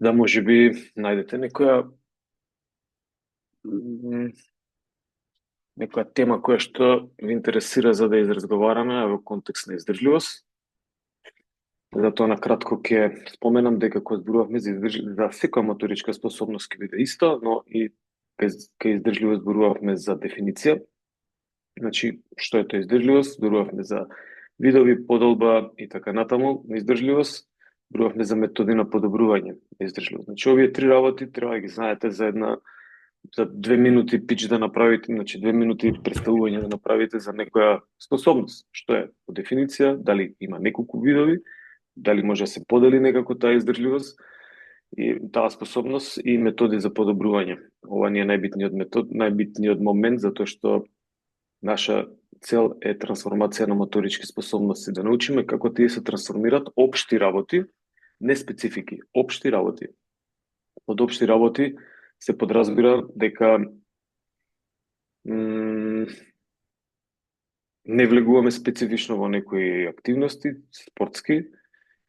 да можеби најдете некоја тема која што ви интересира за да изразговараме во контекст на издржливост. Затоа на кратко ќе споменам дека кога зборувавме за секоја моторичка способност ќе биде исто, но и кај издржливост зборувавме за дефиниција. Значи, што е тоа издржливост? Зборувавме за видови, подолба и така натаму на издржливост. Зборувавме за методи на подобрување на издржливост. Значи, овие три работи треба да ги знаете за 2 минути пич да направите, значи 2 минути представување да направите за некоја способност. Што е по дефиниција, дали има неколку видови, дали може да се подели некако таа издржливост и таа способност и методи за подобрување. Ова не е најбитниот момент, затоа што наша цел е трансформација на моторички способности, да научиме како тие се трансформираат општи работи, не специфики, општи работи. Под општи работи се подразбира дека не влегуваме специфично во некои активности, спортски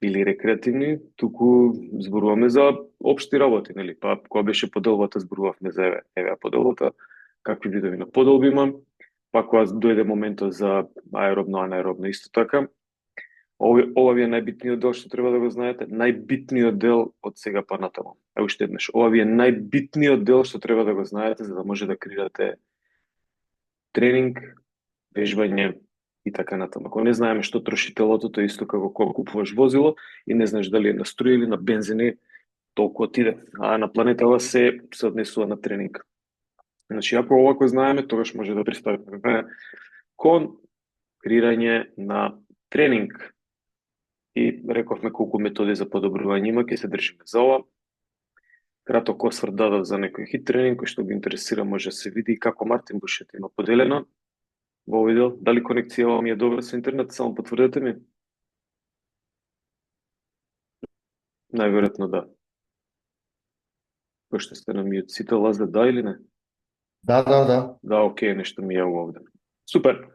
или рекреативни, туку зборуваме за општи работи, нели? Па кога беше поделбата зборувавме за еве поделбата, какви видови на поделби има, па кога дојде моментот за аеробно, анаеробно исто така. Ова ви е најбитниот дел што треба да го знаете, најбитниот дел од сега па натаму. Уште еднаш, ова ви е најбитниот дел што треба да го знаете за да може да креирате тренинг, вежбање и така натаму. Ако не знаеме што троши телото, тоа исто како кога купуваш возило и не знаеш дали е на струја или на бензин, толку отиде. А на планетава се однесува на тренинг. Значи, ако овако знаеме, тогаш може да пристапиме кон креирање на тренинг. И рековме колку методи за подобрување има, ќе се држиме за ова. Краток осврт дадов за некој хит тренинг, кој што ги интересира може да се види и како Мартин Бушет има поделено во овој дел. Дали конекцијава ми е добра со интернет, само потврдете ми. Најверојатно да. Кој што сте на мјут, сите Лазар, да или не? Да. Да, окей, нешто ми јавува овде. Супер.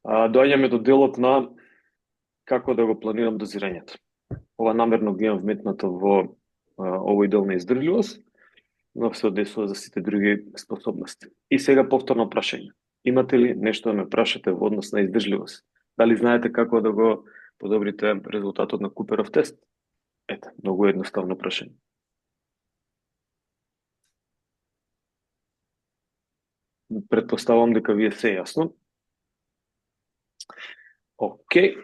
Доаѓаме до делот на како да го планирам дозирањето. Ова намерно ги имам вметнато во овој дел на издржливост, но се однесува за сите други способности. И сега повторно прашање. Имате ли нешто да ме прашате во однос на издржливост? Дали знаете како да го подобрите резултатот на Куперов тест? Ете, многу едноставно прашање. Предпоставам дека ви е се јасно. Окей.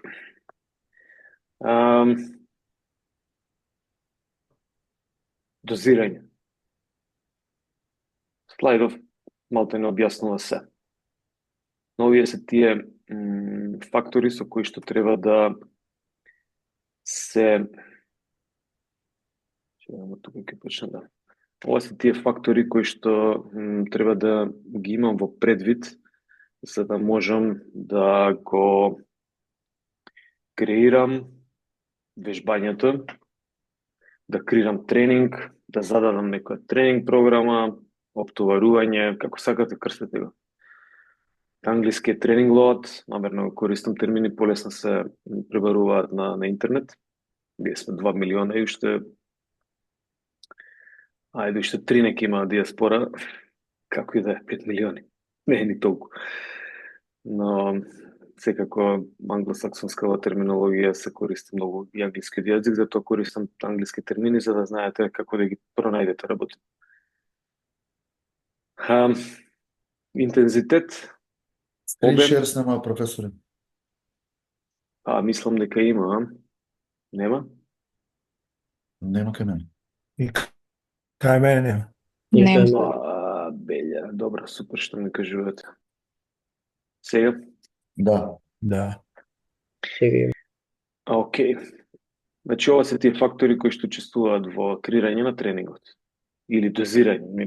Дозирање. Слайдов малку не објаснува се. Но овие се тие фактори со кои што треба да се... Тука ќе почна да... Ова се тие фактори кои што треба да ги имам во предвид за да можам да го креирам вежбањето, да креирам тренинг, да зададам некоја тренинг програма, оптоварување, како сакате крстете го. Англиски е тренинг лоад, намерно користам термини, полесно се пребаруваат на интернет. Ние сме 2 милиона и уште 3 нека има диаспора, како и да е, 5 милиони. Не е ни толку. Но секако англосаксонскава терминологија се користи многу и англискиот јазик, затоа користам англиски термини за да знаете како да ги пронајдете работи. Интензитет. Скриншерс нема, професоре. Мислам дека има, нема? Нема кај мене. И кај мене нема. Нема. Белја, добро, супер што ми кажувате. Сега? Да. Сега. Окей. Значи, ова се тие фактори кои што учествуваат во креирање на тренингот. Или дозирање.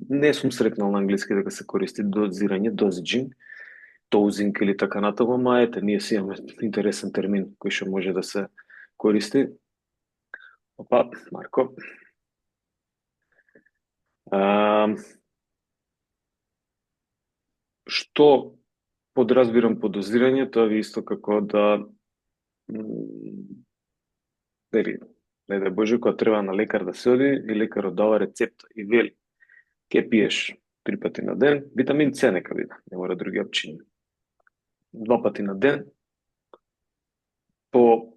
Не сум сретнал на англиски дека се користи дозирање, dosaging, dosing или така натаму, ама ете, ние си имаме интересен термин кој што може да се користи. Опа, Марко. Што подразбирам под дозирање, тоа ви исто како да не дај Боже, кога треба на лекар да се оди, и лекарот дава рецепта и вели, ке пиеш 3 пати на ден, витамин С нека биде, не мора други опчини. 2 пати на ден, по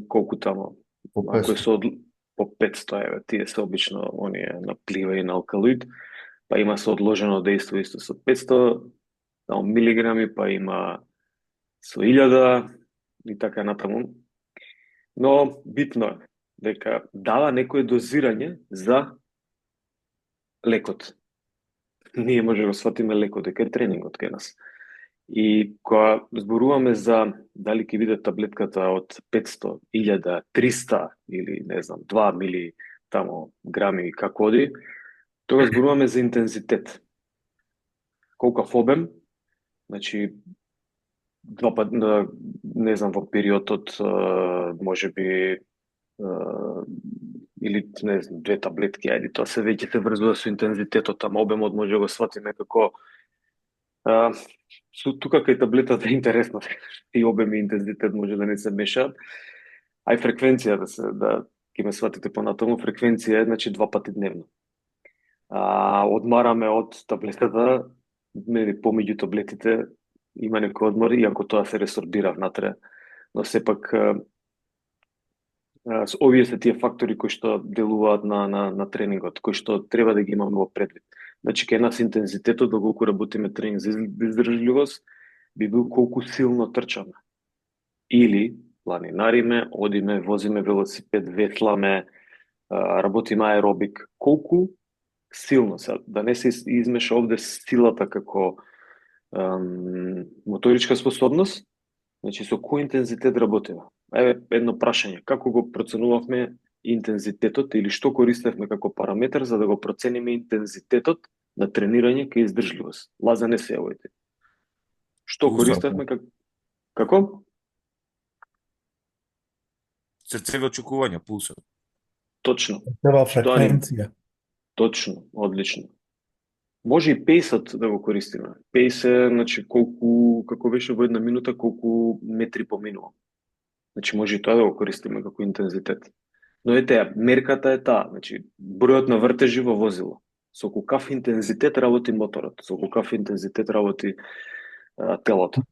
колку тамо, По ако 500. по 500 еве, тие се обично оние на плива и на алкалоид, па има со одложено дејство исто со 500 милиграми, па има со 1000 и така натаму. Но битно е дека дава некое дозирање за лекот. Ние може да го сватиме лекот дека е тренингот кај нас. И кога зборуваме за дали ќе биде таблетката од 500, 1000, 300 или не знам 2 мили тамо грами како оди, тога зборуваме за интензитет. Колкав обем, значи два пат, не знам, во период од можеби или не знам, 2 таблетки, ајде, тоа се веќе се врзува со интензитетот, тamo обемот може да го сватиме како тука кај таблетата е интересно, и обем и интензитет може да не се мешаат, а и фреквенција да ќе ме сватите понатаму, фреквенција е значи 2 пати дневно. Одмараме од таблетата, помеѓу таблетите има некој одмор, иако тоа се ресорбира внатре, но сепак овие се тие фактори кои што делуваат на тренингот, кои што треба да ги имаме во предвид. Значи, кај нас интензитетот, доколку работиме тренинг за издржливост, би бил колку силно трчаме. Или планинариме, одиме, возиме велосипед, ветламе, работиме аеробик. Колку силно се, да не се измеша овде силата како моторичка способност, значи со кој интензитет работиме. Еве едно прашање, како го проценувавме интензитетот или што користевме како параметар за да го процениме интензитетот на тренирање кај издржливост? Лаза, не се јавојте. Што користевме како? Срцево очекување, пулсот. Точно. Треба фреквенција. Точно, одлично. Може и пейсот да го користиме. Пейс е, значи, колку, како беше во една минута, колку метри поминува. Значи, може и тоа да го користиме како интензитет. Но ете, мерката е таа, значи, бројот на вртежи во возило. Со колкав интензитет работи моторот, со колкав интензитет работи телото.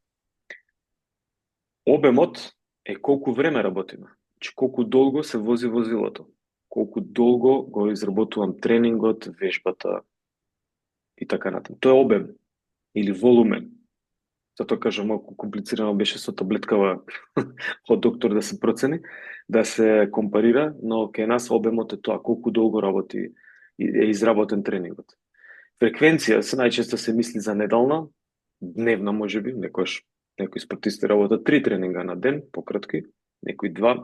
Обемот е колку време работиме. Значи, колку долго се вози возилото. Колку долго го изработувам тренингот, вежбата и така натаму. Тоа е обем или волумен. Затоа кажам, малку комплицирано беше со таблеткава од доктор да се процени, да се компарира, но кај нас обемот е тоа, колку долго работи е изработен тренингот. Фреквенција се најчесто се мисли за неделна, дневна можеби, некои спортисти работат 3 тренинга на ден, пократки, некои 2,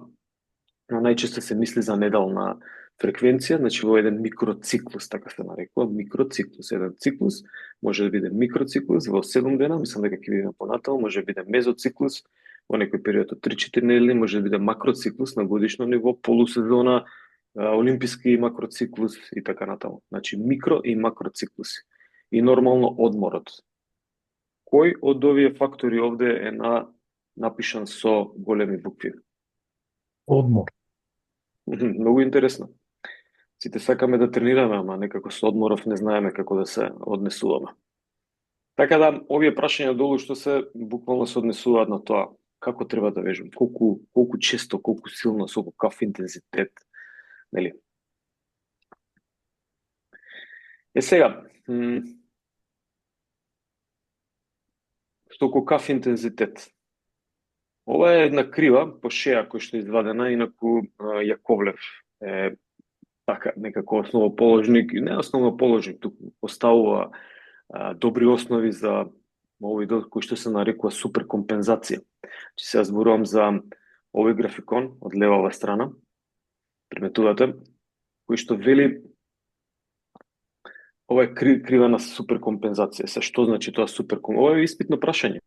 но најчесто се мисли за неделна фреквенција, значи во еден микроциклус, така се нарекува, микроциклус. Еден циклус може да биде микроциклус во 7 дена, мислам дека ќе биде понатаму, може да биде мезоциклус во некој период од 3-4 недели, може да биде макроциклус на годишно ниво, полусезона, олимписки макроциклус и така натаму. Значи микро и макроциклуси. И нормално одморот. Кој од овие фактори овде е напишан со големи букви? Одмор. Многу интересно. Сите сакаме да тренираме, ама некако со одморов не знаеме како да се однесуваме. Така да, овие прашања долу што се буквално се однесуваат на тоа како треба да вежбам, колку често, колку силно, со каков интензитет, нели? Сега, со каков интензитет? Ова е една крива по шеја која што е извадена, инаку Јаковлев е така некако основоположник, не основоположник, туку поставува добри основи за овој дел кој што се нарекува суперкомпензација. Че се зборувам за овој графикон од левава страна, приметувате, кој што вели ова е крива на суперкомпензација. Се што значи тоа суперкомпензација? Ова е испитно прашање.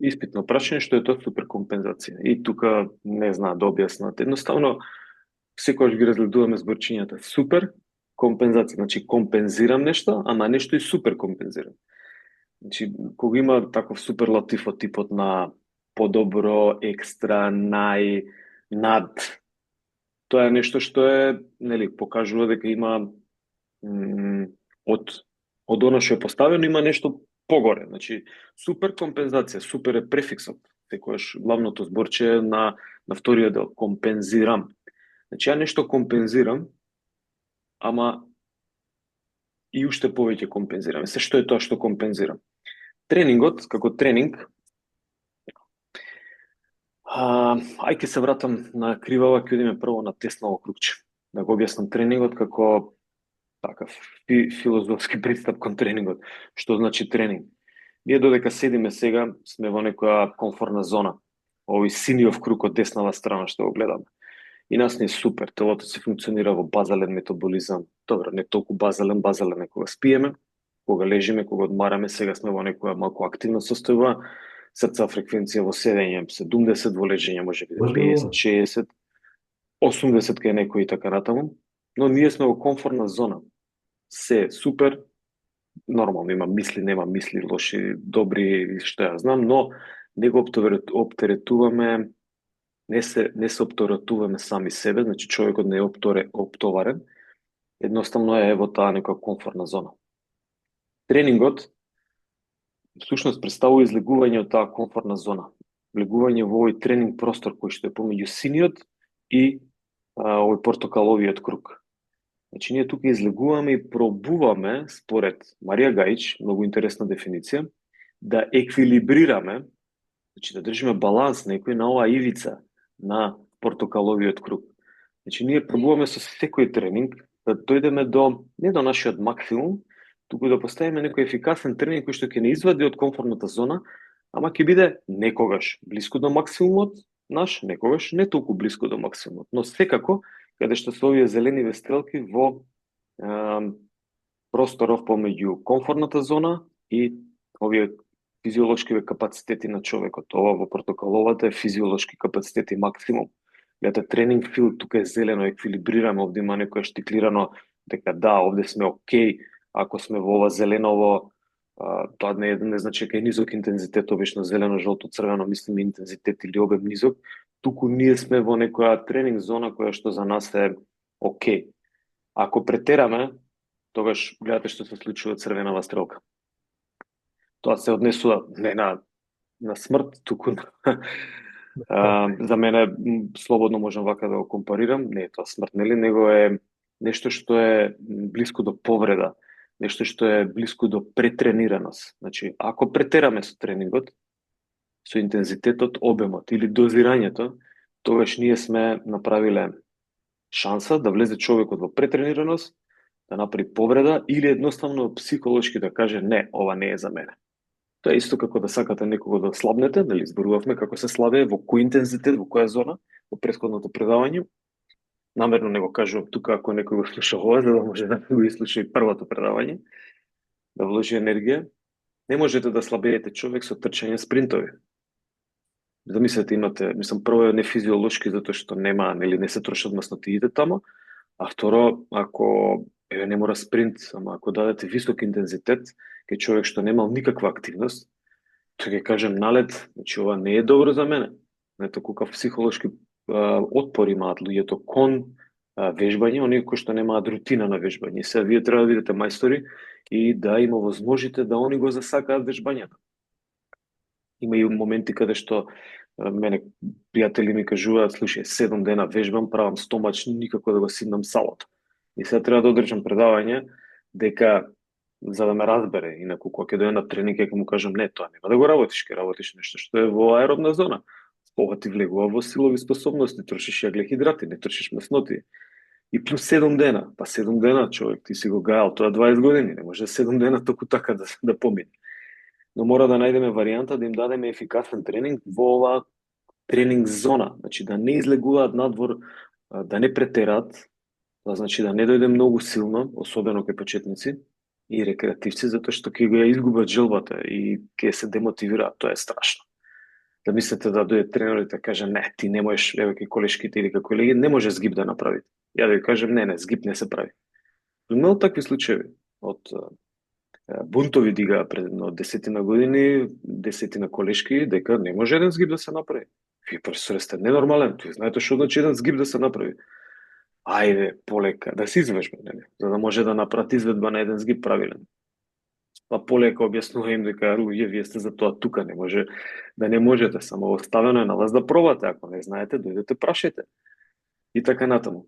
Испитно прашање што е тоа суперкомпензација. И тука не знаат да објаснат. Едноставно, секогаш ги разгледуваме зборчињата супер компензација, значи компензирам нешто, ама нешто и супер компензирам. Значи, кога има таков суперлатив од типот на подобро, екстра, нај, над. Тоа е нешто што е, нели, покажува дека има од она што е поставено има нешто погоре. Значи, супер компензација, супер е префиксот. Секогаш главното зборче е на вториот дел, компензирам. Значи, ја нешто компензирам, ама и уште повеќе компензирам. Се што е тоа што компензирам? Тренингот, како тренинг, ајде се вратам на кривава, ќе одиме прво на тесново крупче. Да го објаснам тренингот како такав филозофски пристап кон тренингот. Што значи тренинг? Ние додека седиме сега, сме во некоја комфортна зона. Овој синиов круг од деснава страна што го гледаме. И нас не е супер, телото се функционира во базален метаболизам. Добро, не толку базален е кога спиеме, кога лежиме, кога одмараме, сега сме во некоја малку активна состојба, срца фреквенција во седење 70, во лежење може биде 50, 60, 80 кај некој и така натаму, но ние сме во комфортна зона. Се супер, нормално има мисли, нема мисли, лоши, добри, што ја знам, но не го оптеретуваме, не се опторатуваме сами себе, значи човекот не е оптоварен, едноставно е во таа некоја комфортна зона. Тренингот всушност представува излегување од таа комфортна зона, влегување во овој тренинг простор кој што е помеѓу синиот и овој портокаловиот круг. Значи, ние тука излегуваме и пробуваме, според Марија Гајич, многу интересна дефиниција, да еквилибрираме, значи да држиме баланс некој на оваа ивица на портокаловиот круг. Значи, ние пробуваме со секој тренинг да дојдеме не до нашиот максимум, туку да поставиме некој ефикасен тренинг кој што ќе не извади од комфортната зона, ама ќе биде некогаш блиску до максимумот наш, некогаш не толку блиску до максимумот, но секако каде што се овие зелениве стрелки во просторов помеѓу комфортната зона и овие физиолошкиве капацитети на човекот. Ова во портокаловата е физиолошки капацитети максимум. Гледате, тренинг фил, тука е зелено, еквилибрирано, овде има некоја штиклирано, дека да, овде сме окей, ако сме во ова зеленово, тоа не значи дека е низок интензитет, обично зелено, жолто, црвено, мислиме интензитет или обем низок, туку ние сме во некоја тренинг зона која што за нас е окей. Ако претераме, тогаш гледате што се случува црвенава стрелка. Тоа се однесува не на смрт, туку за мене слободно можам вака да го компарирам, не е тоа смрт, нели, него е нешто што е блиску до повреда, нешто што е блиску до претренираност. Значи, ако претераме со тренингот, со интензитетот, обемот или дозирањето, тогаш ние сме направиле шанса да влезе човекот во претренираност, да направи повреда или едноставно психолошки да каже не, ова не е за мене. Тоа е исто како да сакате некого да слабнете, дали зборувавме како се слабее, во кој интензитет, во која зона, во претходното предавање. Намерно не го кажувам тука ако некој го слуша ова, за да може да го изслуша и првото предавање, да вложи енергија. Не можете да слабеете човек со трчање спринтови. Замислете, имате, мислам, прво е нефизиолошки затоа што нема, нели не се трошат маснотиите тамо, а второ, ако не мора спринт, ама ако дадете висок интензитет, кај човек што немал никаква активност, тој ќе кажем налет, значи ова не е добро за мене. Не толку како психолошки отпор имаат луѓето кон вежбање, оние кои што немаат рутина на вежбање. Сега вие треба да бидете мајстори и да им овозможите да они го засакаат вежбањето. Има и моменти каде што мене пријатели ми кажуваат, слушај, 7 дена вежбам, правам стомач, никако да го сиднам салото. И сега треба да одржам предавање дека за да ме разбере, инаку кога ќе дојде на тренинг ќе му кажам не, тоа нема да го работиш, ќе работиш нешто што е во аеробна зона. Ова ти влегува во силови способности, трошиш јаглехидрати, не трошиш месноти. И плюс 7 дена, па 7 дена човек, ти си го гајал тоа 20 години, не може 7 дена току така да помине. Но мора да најдеме варијанта да им дадеме ефикасен тренинг во ова тренинг зона, значи да не излегуваат надвор, да не претераат, тоа значи да не дојде многу силно, особено кај почетници и рекреативци, затоа што ќе го изгубат желбата и ќе се демотивираат, тоа е страшно. Да мислите да дојде тренерот и да каже не, ти не можеш, еве кај колешките или како леги, не може згиб да направи. Ја да ви кажем не, згиб не се прави. Многу такви случаи од бунтови дига пред 10 години, 10 колешки, дека не може еден згиб да се направи. вие професоре сте ненормален, тој знаете што значи еден згиб да се направи. Ајде, полека, да се извежба, нели, за да може да направат изведба на еден згиб правилен. Па полека објаснува им дека вие сте за тоа тука, не може да не можете, само оставено е на вас да пробате, ако не знаете, дојдете прашајте. И така натаму.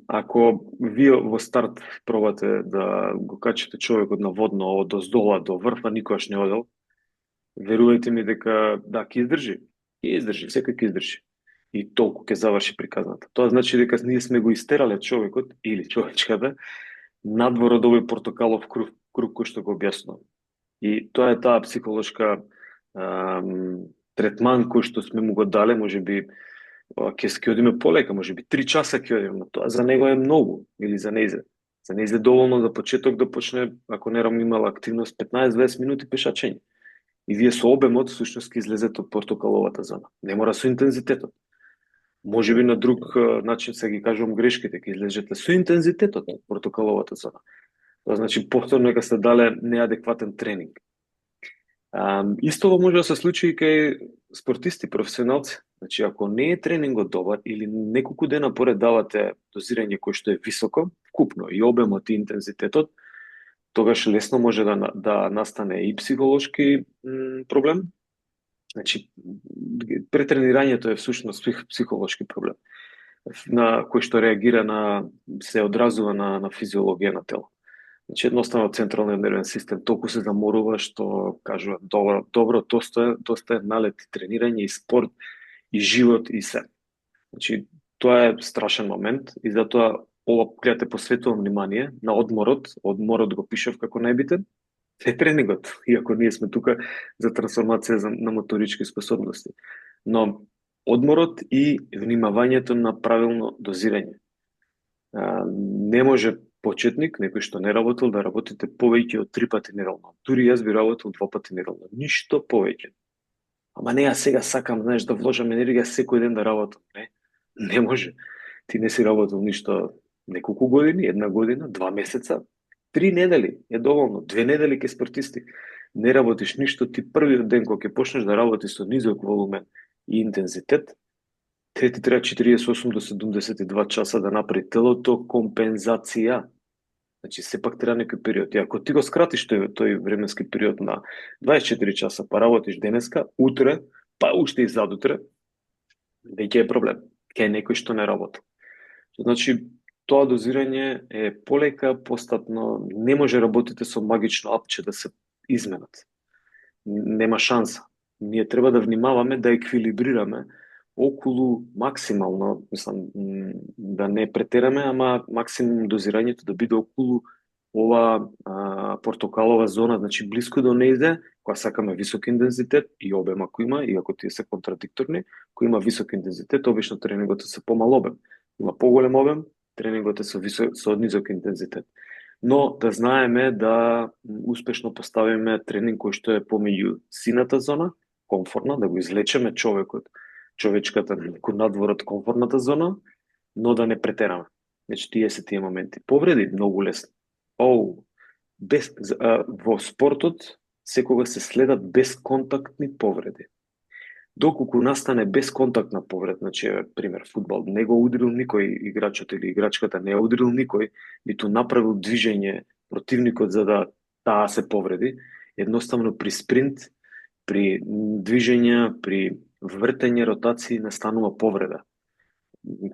Ако вие во старт пробате да го качите човекот на водно од оздола до врфа, никогаш не одел, верувајте ми дека да, ќе издржи. Ќе издржи, секој ќе издржи. И толку ќе заврши приказната. Тоа значи дека ние сме го истерале човекот или човечката надвор од овој портокалов круг кој што го објаснувам. И тоа е таа психолошка третман кој што сме му го дале, можеби ќе одиме полека, можеби 3 часа ќе одиме, но тоа за него е многу, или за нејзе. За нејзе доволно за почеток да почне, ако не имала активност, 15-20 минути пешачење. И вие со обемот, всушност, ќе излезете од портокаловата зона. Не мора со интензитетот. Можеби на друг начин се ги кажувам грешките, ќе излезете со интензитетот од портокаловата зона. Тоа значи повторно дека сте дале неадекватен тренинг. Истово може да се случи и кај спортисти, професионалци. Значи, ако не е тренингот добар или неколку дена поред давате дозирање кој што е високо, вкупно и обемот и интензитетот, тогаш лесно може да настане и психолошки проблем. Значи, претренирањето е всушност психолошки проблем, на кој што реагира се одразува на физиологија на тело. Значи, едноставно централниот нервен систем толку се заморува што кажува добро, доста е налет и тренирање и спорт и живот и се. Значи, тоа е страшен момент и затоа гледате, посветувам внимание на одморот го пишав како најбитен, е тренингот, иако ние сме тука за трансформација на моторички способности. Но одморот и внимавањето на правилно дозирање. Не може почетник, некој што не работил, да работите повеќе од 3 пати неделно. Дури јас би работил 2 пати неделно. Ништо повеќе. Ама не, сега сакам, знаеш, да вложам енергија секој ден да работам. Не може. Ти не си работил ништо неколку години, 1 година, 2 месеца, 3 недели е доволно, 2 недели ке спортисти. Не работиш ништо, ти првиот ден кога ќе почнеш да работиш со низок волумен и интензитет, ти треба 48 до 72 часа да направи телото компензација. Значи, сепак треба некој период. И ако ти го скратиш тој временски период на 24 часа, па работиш денеска, утре, па уште и задутре, веќе е проблем. Ке е некој што не работи. Значи, тоа дозирање е полека, постатно, не може работите со магично апче да се изменат. Нема шанса. Ние треба да внимаваме да еквилибрираме околу максимално, мислам, да не претераме, ама максимум дозирањето да биде околу ова портокалова зона, значи блиску до нејзе, кога сакаме висок интензитет и обем ако има, иако тие се контрадикторни, кој има висок интензитет, обично тренингот е со помал обем. Има поголем обем, тренингот е со низок интензитет. Но да знаеме да успешно поставиме тренинг кој што е помеѓу сината зона, комфортна, да го излечеме човечката надвор од комфортната зона, но да не претераме. Значи, тие се тие моменти. Повреди многу лесно. Во спортот секога се следат безконтактни повреди. Доколку настане безконтактна повреда, значи, пример, фудбал, не го удрил никој играчот или играчката, не удрил никој, ниту направил движење противникот за да таа се повреди, едноставно при спринт, при движења, при вртење, ротации настанува повреда.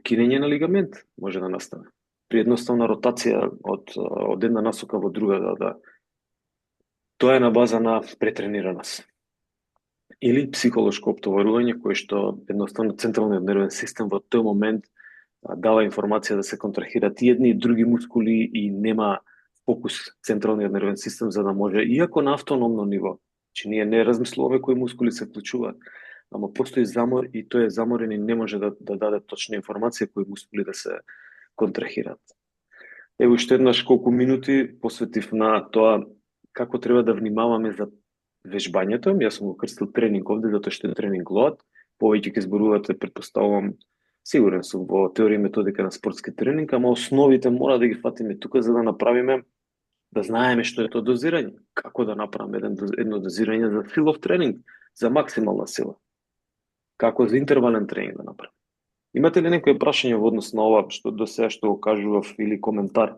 Кинење на лигамент може да настане. При едноставна ротација од една насока во друга, Тоа е на база на претренираност. Или психолошко оптоварување, кое што едноставно централниот нервен систем во тој момент дава информација да се контрахират и едни и други мускули и нема фокус централниот нервен систем за да може, иако на автономно ниво, че ние не размислуваме кои мускули се вклучуваат, ама постои замор и тој е заморен и не може да даде точна информација кои мускули да се контрахираат. Ево уште еднаш колку минути посветив на тоа како треба да внимаваме за вежбањето. Јас сум го крстил тренинг овде, затоа што е тренинг лоад. Повеќе ќе зборувате, претпоставувам, сигурен сум во теорија и методика на спортски тренинг, ама основите мора да ги фатиме тука за да направиме, да знаеме што е тоа дозирање. Како да направиме едно дозирање за силов тренинг, за максимална сила. како за интервален тренинг да направи. Имате ли некој прашање во однос на ова што до сега што го кажував или коментар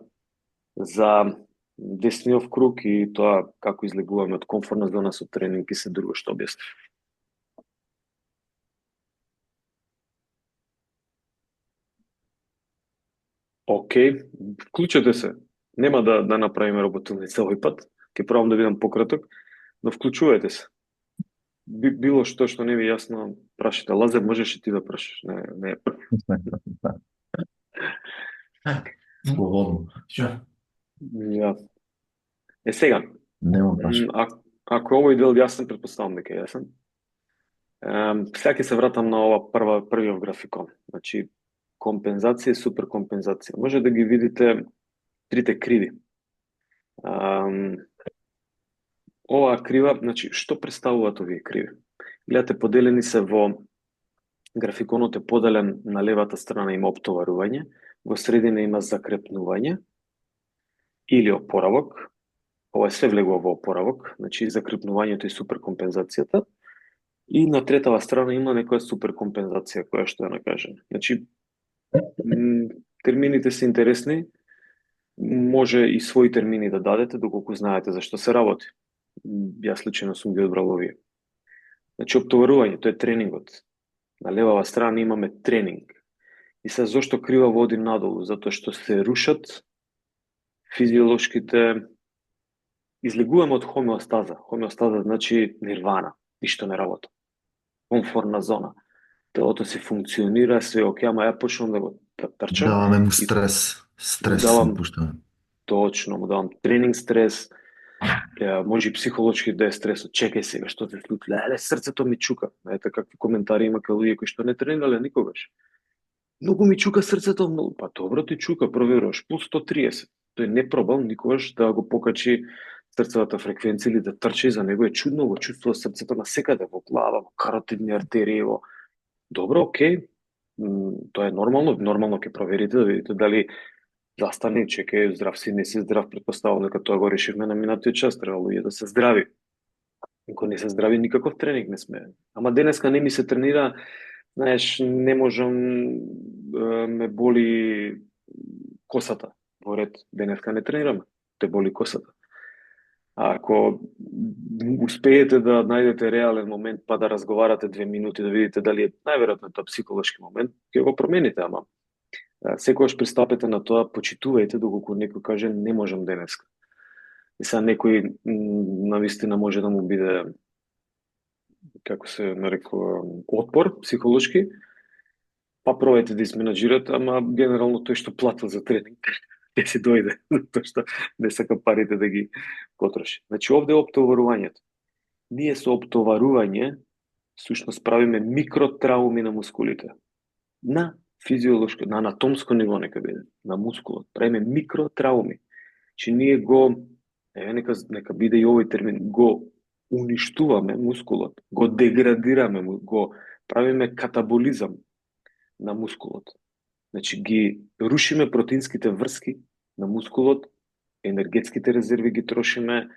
за десниот круг и тоа како излегуваме од комфортна зона со тренинг и се друго што објаснив? Океј, вклучете се. Нема да направиме работилница овој пат. Ќе пробам да бидам пократок, но вклучувајте се. Било што не ви јасно, прашите. Лазе, можеш и ти да прашаш. Не. Слободно. Ја. Сега, Нема прашање. ако овој дел јасен, претпоставам дека е јасен. Сега ќе се вратам на ова првиот графикон. Значи, компензација и суперкомпензација. Може да ги видите трите криви. Оваа крива, значи, што представуваат овие криви? Гледате, поделени се во графиконот е поделен на левата страна има оптоварување, во средина има закрепнување или опоравок. Ова се влегува во опоравок, значи закрепнувањето и суперкомпензацијата. И на третава страна има некоја суперкомпензација, која што ја накажем. Значи, термините се интересни, може и своји термини да дадете, доколку знаете за што се работи. Јас лично сум ги одбрал овие. Значи, оптоварување, тоа е тренингот. На левава страна имаме тренинг. И сега зошто крива води надолу? Затоа што се рушат физиолошките... Излегуваме од хомеостаза. Хомеостаза значи нирвана, ништо не работи. Комфортна зона. Телото си функционира, све окей, ама ја почнам да го трчам. Даваме му стрес. Стрес давам, пуштаме. Точно, му давам тренинг стрес, може и психолошки да е стресот. Чекај сега, што се случи? Срцето ми чука. Ете какви коментари има кај луѓе кои што не тренирале никогаш. Многу ми чука срцето, многу. Па добро ти чука, проверуваш, пулс 130. Тој не пробал никогаш да го покачи срцевата фреквенција или да трчи, за него е чудно, го чувствува срцето насекаде, во глава, во каротидни артерии, во... Добро, окей, тоа е нормално ќе проверите да видите дали застане, чекај, здрав си, не си здрав, претпоставувам дека тоа го решивме на минатиот час, треба луѓе да се здрави. Ако не се здрави, никаков тренинг не сме. Ама денеска не ми се тренира, знаеш, не можам, ме боли косата. Во ред, денеска не тренираме, те боли косата. А ако успеете да најдете реален момент, па да разговарате 2 минути, да видите дали е најверојатно тоа психолошки момент, ќе го промените, ама секогаш пристапете на тоа, почитувајте доколку некој каже не можам денеска. И сега некој навистина може да му биде, како се нарекува, отпор психолошки, па пробајте да изменаџирате, ама генерално тој што платил за тренинг ќе си дојде, затоа што не сака парите да ги потроши. Значи, овде е оптоварувањето. Ние со оптоварување, сушност правиме микротрауми на мускулите. На физиолошко, на анатомско ниво нека биде, на мускулот. Правиме микротрауми. Че ние го, нека биде и овој термин, го уништуваме мускулот, го деградираме, го правиме катаболизам на мускулот. Значи, ги рушиме протеинските врски на мускулот, енергетските резерви ги трошиме,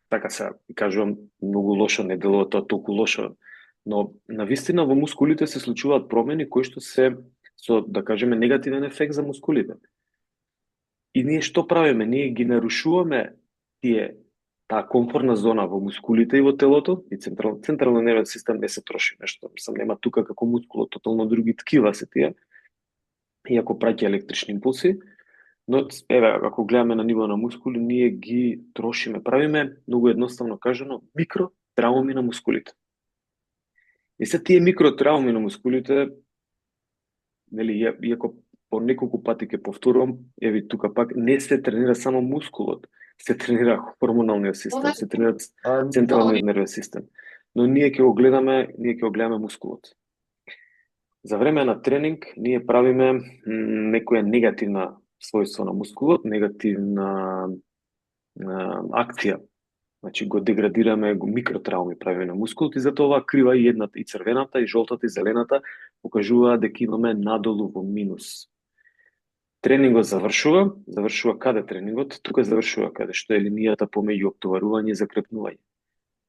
така се кажувам, многу лошо, не делува тоа толку лошо, но навистина во мускулите се случуваат промени кои што се со, да кажеме, негативен ефект за мускулите. И ние што правиме? Ние ги нарушуваме таа комфортна зона во мускулите и во телото, и централниот нервен систем не се троши нешто, нема тука како мускулот, тотално други ткива се тие, иако праќа електрични импулси, но ако гледаме на ниво на мускули, ние ги трошиме, правиме, многу едноставно кажано, микротрауми на мускулите. И се тие микротрауми на мускулите, нели, иако по неколку пати ќе повторувам, еви тука пак, не се тренира само мускулот, се тренира хормоналниот систем, се тренира централниот нервен систем. Но ние ќе го гледаме мускулот. За време на тренинг ние правиме некоја негативна својство на мускулот, негативна акција. Значи го деградираме, микротрауми правиме на мускулот и затоа оваа крива и едната, и црвената, и жолтата, и зелената покажуваат дека имаме надолу во минус. Тренингот завршува каде тренингот? Тука завршува каде што е линијата помеѓу оптоварување и закрепнување.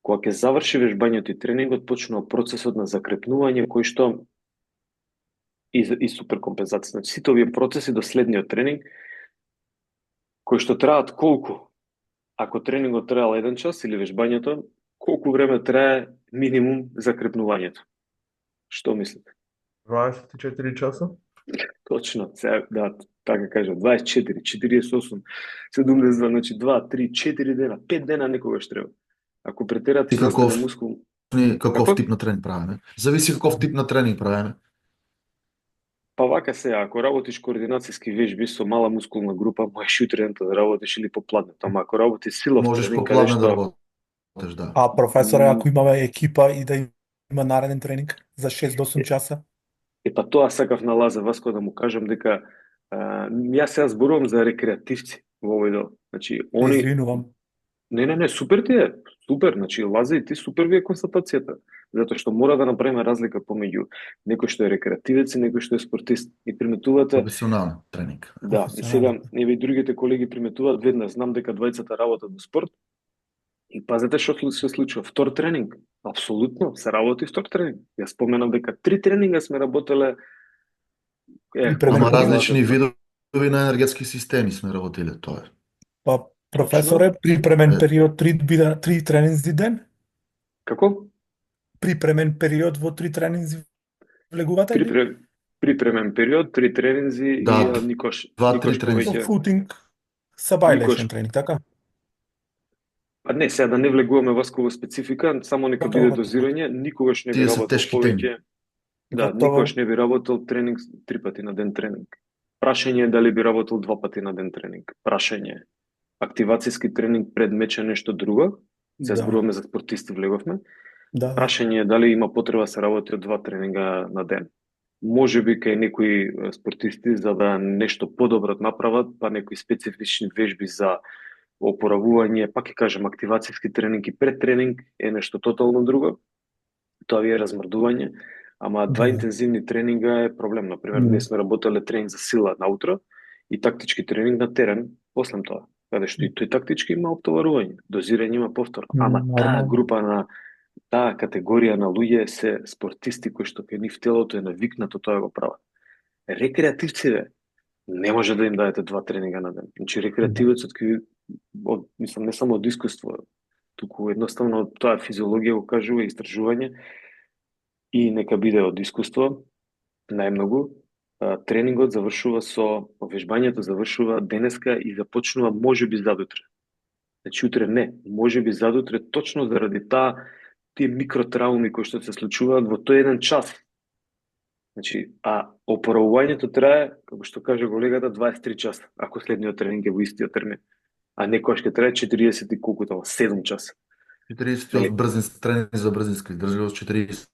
Кога ќе заврши вежбањето и тренингот, почнува процесот на закрепнување кој што и суперкомпензација. Значи сите овие процеси до следниот тренинг кои што траат колку? Ако тренингот траел 1 час или вежбањето, колку време трае минимум закрепнувањето? Што мислите? 24 часа? Точно, сега, да, така кажам, 24, 48, 72, значи 2, 3, 4 дена, 5 дена некогаш треба. Ако претерате И каков- на мускул, Каков Како? тип на тренинг правиме? Зависи каков тип на тренинг правиме. па вака се, ако работиш координацијски вежби со мала мускулна група, можеш утредента да работиш или попладнето, ама ако работиш силов Можеш тренинг, попладне да што работиш, да. А професоре, ако имаме екипа и да има нареден тренинг за 6 до 8 часа? па тоа сакав на Лазар Васко да му кажам дека јас сега зборувам за рекреативци во овој дел. Значи, они Извинувам. Не, супер ти е. Супер, значи Лаза и ти супер ви е констатацијата. Затоа што мора да направиме разлика помеѓу некој што е рекреативец и некој што е спортист. И приметувате, Професионален тренинг. да, и сега еве и другите колеги приметуваат веднаш, знам дека двајцата работат во спорт. И пазете што се случува. Втор тренинг, апсолутно, се работи втор тренинг. Јас споменав дека 3 тренинга сме работеле Припремен Ама период. различни видови на енергетски системи сме работиле, тоа е. Па професоре, припремен Е. период 3 тренинзи ден? Како? Припремен период во 3 тренинзи влегувате ли? Припремен период, 3 тренинзи Да, и никош 2-3 никош тренинзи. повеќе. Футинг са бајлешен Никош. тренинг, така? А не, сега да не влегуваме во специфика, само нека Готово, биде готово. дозирање, никогаш не би Тие се работел тешки повеќе. теми. Да, Готово. никогаш не би работел тренинг 3 пати на ден тренинг. Прашање е дали би работел 2 пати на ден тренинг. Прашање. Активацијски тренинг пред меч е нешто друго. Се Да. зборуваме за спортисти влеговме. Да. Прашање е дали има потреба се работи од 2 тренинга на ден. Може би кај некои спортисти за да нешто подобро направат, па некои специфични вежби за опоравување, пак ќе кажем активацијски тренинг и пред тренинг е нешто тотално друго. Тоа ви е размрдување, ама 2 Да. интензивни тренинга е проблем. Например, Да. ние сме работеле тренинг за сила наутро и тактички тренинг на терен после тоа. Каде што и тој тактички има оптоварување, дозирање има повторно. Ама таа Нормално. група на таа категорија на луѓе се спортисти кои што кај нив телото е навикнато тоа го прават. Рекреативците не може да им дадете 2 тренинга на ден. Значи рекреативецот мислам не само од искуство, туку едноставно тоа физиологија го кажува истражување и нека биде од искуство најмногу. Тренингот завршува вежбањето завршува денеска и започнува можеби задутре. Значи утре не, можеби задутре точно заради тие микротрауми кои што се случуваат во тој 1 час. Значи, а опоравувањето трае, како што каже колегата, 23 часа, ако следниот тренинг е во истиот термин. А некојаш ќе трае 40 и колку тоа, 7 часа. 48 брзински тренинг за брзинска издржливост, 48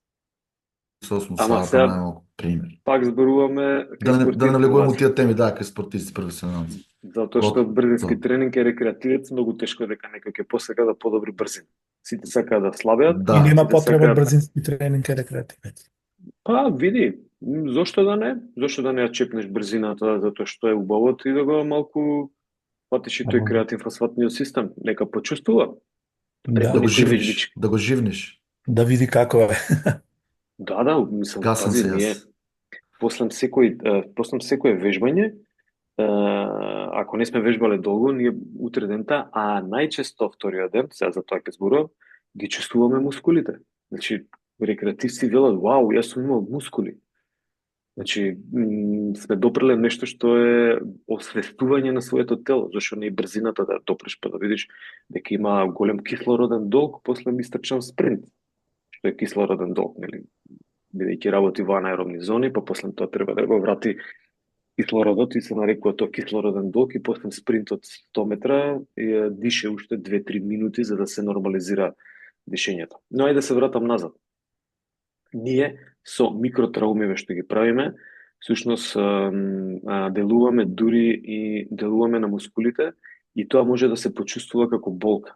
Ама сата сега- најмалку, пример. Пак зборуваме Да не спортисти, навлегуваме Лази. у тие теми, да, кај спортисти професионалци. Затоа што Готово. брзински тренинг е рекреативец, многу тешко е дека некој ќе посака да подобри брзина. Сите сакаат да слабеат. Да. И нема сите потреба сакаат- брзински тренинг е рекреативец. Па, види, зошто да не? Зошто да не ја чепнеш брзината, затоа што е убаво и да го малку патиш и тој Ага. креативен фосфатниот систем. Нека почувствува. Да. Да го некои живнеш, вежбички. да го живнеш. Да види како е. Да, мислам, Гасам пази, се ние јас. после секој вежбање, ако не сме вежбале долго, ние утре дента, а најчесто вториот ден, сега за тоа ќе зборувам, ги чувствуваме мускулите. Значи, рекреативци велат, вау, јас сум имал мускули. Значи, сме допреле нешто што е освестување на своето тело, зашто не и брзината да допреш па да видиш дека има голем кислороден долг после ми истрчам спринт. Што е кислороден долг, нели? Бидејќи работи во анаеробни зони, па после тоа треба да го врати кислородот и се нарекува тоа кислороден долг и после спринтот 100 метра дише уште 2-3 минути за да се нормализира дишењето. Но ајде да се вратам назад. Ние со микротраумиве што ги правиме, всушност делуваме дури и делуваме на мускулите и тоа може да се почувствува како болка.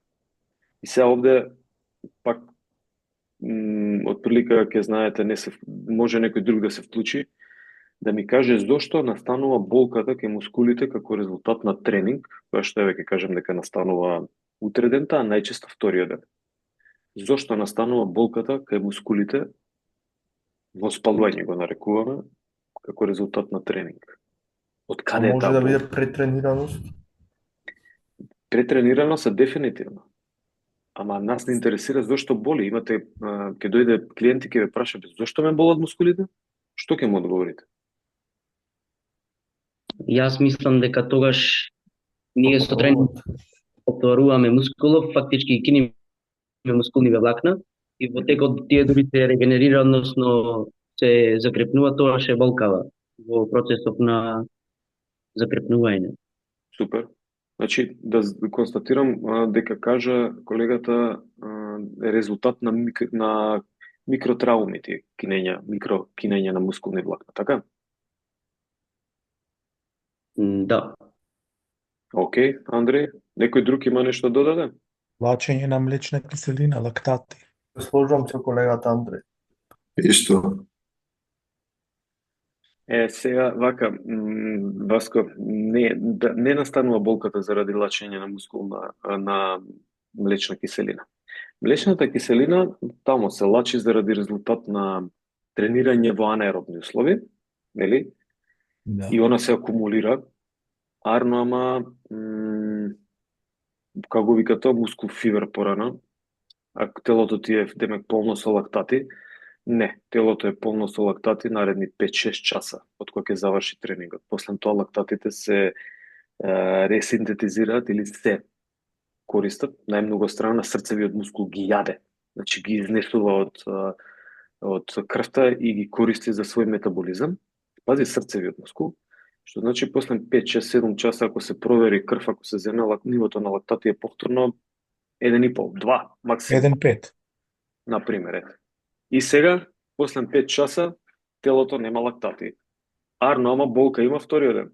И сега овде пак отприлика ќе знаете, може некој друг да се вклучи, да ми каже зошто настанува болката кај мускулите како резултат на тренинг, која што еве ќе кажем дека настанува утре дента, а најчесто вториот ден. зошто настанува болката кај мускулите, воспалување го нарекуваме, како резултат на тренинг. Од А каде е може таа да биде болка? претренираност? Претренираност е дефинитивно. Ама нас не интересира зошто боли. Имате, ќе дојде клиент и ќе ве праша, зошто ме болат мускулите? Што ќе му одговорите? Јас мислам дека тогаш ние со тренинг отворуваме мускулов, фактички ги киниме мускулниве влакна и во текот тие дури се регенерира, односно се закрепнува, тогаш е болкава во процесот на закрепнување. Супер. Значи, да констатирам дека кажа колегата е резултат на, на микротрауми, тие кинења на мускулни влакна, така? Да. Океј, Андреј, некој друг има нешто да додаде? Влачење на млечна киселина, лактати. Сложувам со колегата Андреј. Исто. Сега, вака, Васко, не настанува болката заради лачење на на млечна киселина. Млечната киселина тамо се лачи заради резултат на тренирање во анаеробни услови, нели? Да. И она се акумулира, арно ама, како го вика тоа, мускул фибер порано, а телото ти е демек полно со лактати. Не, телото е полно со лактати наредни 5-6 часа од кога ќе заврши тренингот. После тоа лактатите се ресинтетизираат или се користат, најмногу страна на срцевиот мускул ги јаде. Значи ги изнесува од крвта и ги користи за свој метаболизам. Пази, срцевиот мускул, што значи после 5-6-7 часа ако се провери крв, ако се земе нивото на лактати е повторно 1,5, 2 максимум. 1,5. Например, ете. И сега, после 5 часа, телото нема лактати. Арно, ама болка има вториот ден.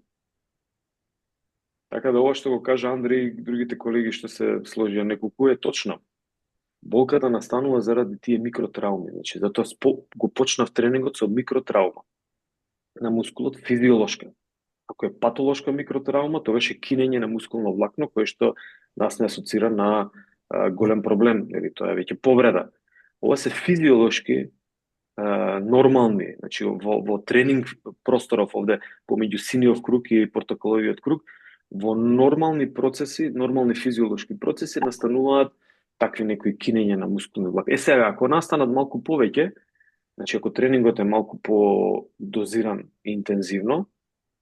Така да ова што го кажа Андреј и другите колеги што се сложија неколку е точно. Болката настанува заради тие микротрауми. Значи, затоа го почнав тренингот со микротраума на мускулот физиолошка. Ако е патолошка микротраума, тогаш е кинење на мускулно влакно, кое што нас не асоцира на голем проблем, нели, тоа е веќе повреда. Ова се физиолошки нормални, значи во тренинг просторов овде помеѓу синиот круг и портокаловиот круг, во нормални процеси, нормални физиолошки процеси настануваат такви некои кинења на мускулни влакна. Сега, ако настанат малку повеќе, значи ако тренингот е малку по-дозиран и интензивно,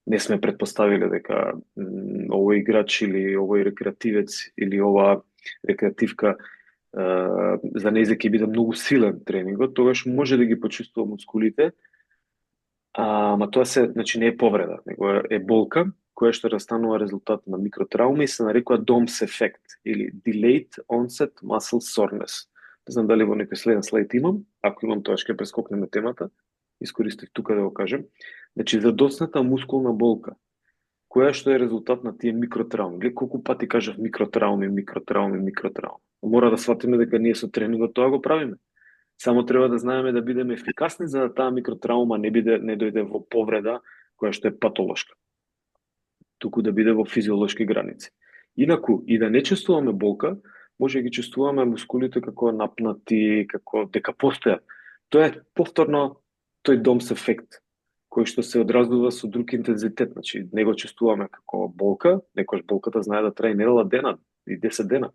не сме предпоставиле дека овој играч или овој рекреативец или ова рекреативка за нејзе ќе биде многу силен тренингот, тогаш може да ги почувствува мускулите, ама тоа се, значи не е повреда, него е болка, која што настанува резултат на микротраума и се нарекува DOMS ефект или Delayed Onset Muscle Soreness. Не знам дали во некој следен слайд имам, ако имам тоа ќе прескокнеме темата, искористив тука да го кажем. Значи задоцната мускулна болка, која што е резултат на тие микротрауми. Гледа колку пати кажав микротрауми. Мора да сватиме дека ние со тренингот тоа го правиме. Само треба да знаеме да бидеме ефикасни за да таа микротраума не дојде во повреда која што е патолошка. Туку да биде во физиолошки граници. Инаку, и да не чувствуваме болка, може да ги чувствуваме мускулите како напнати, како дека постојат. Тоа е повторно тој DOMS ефект, кој што се одразува со друг интензитет. Значи, не го чувствуваме како болка, некојаш болката знае да трае недела дена и 10 дена.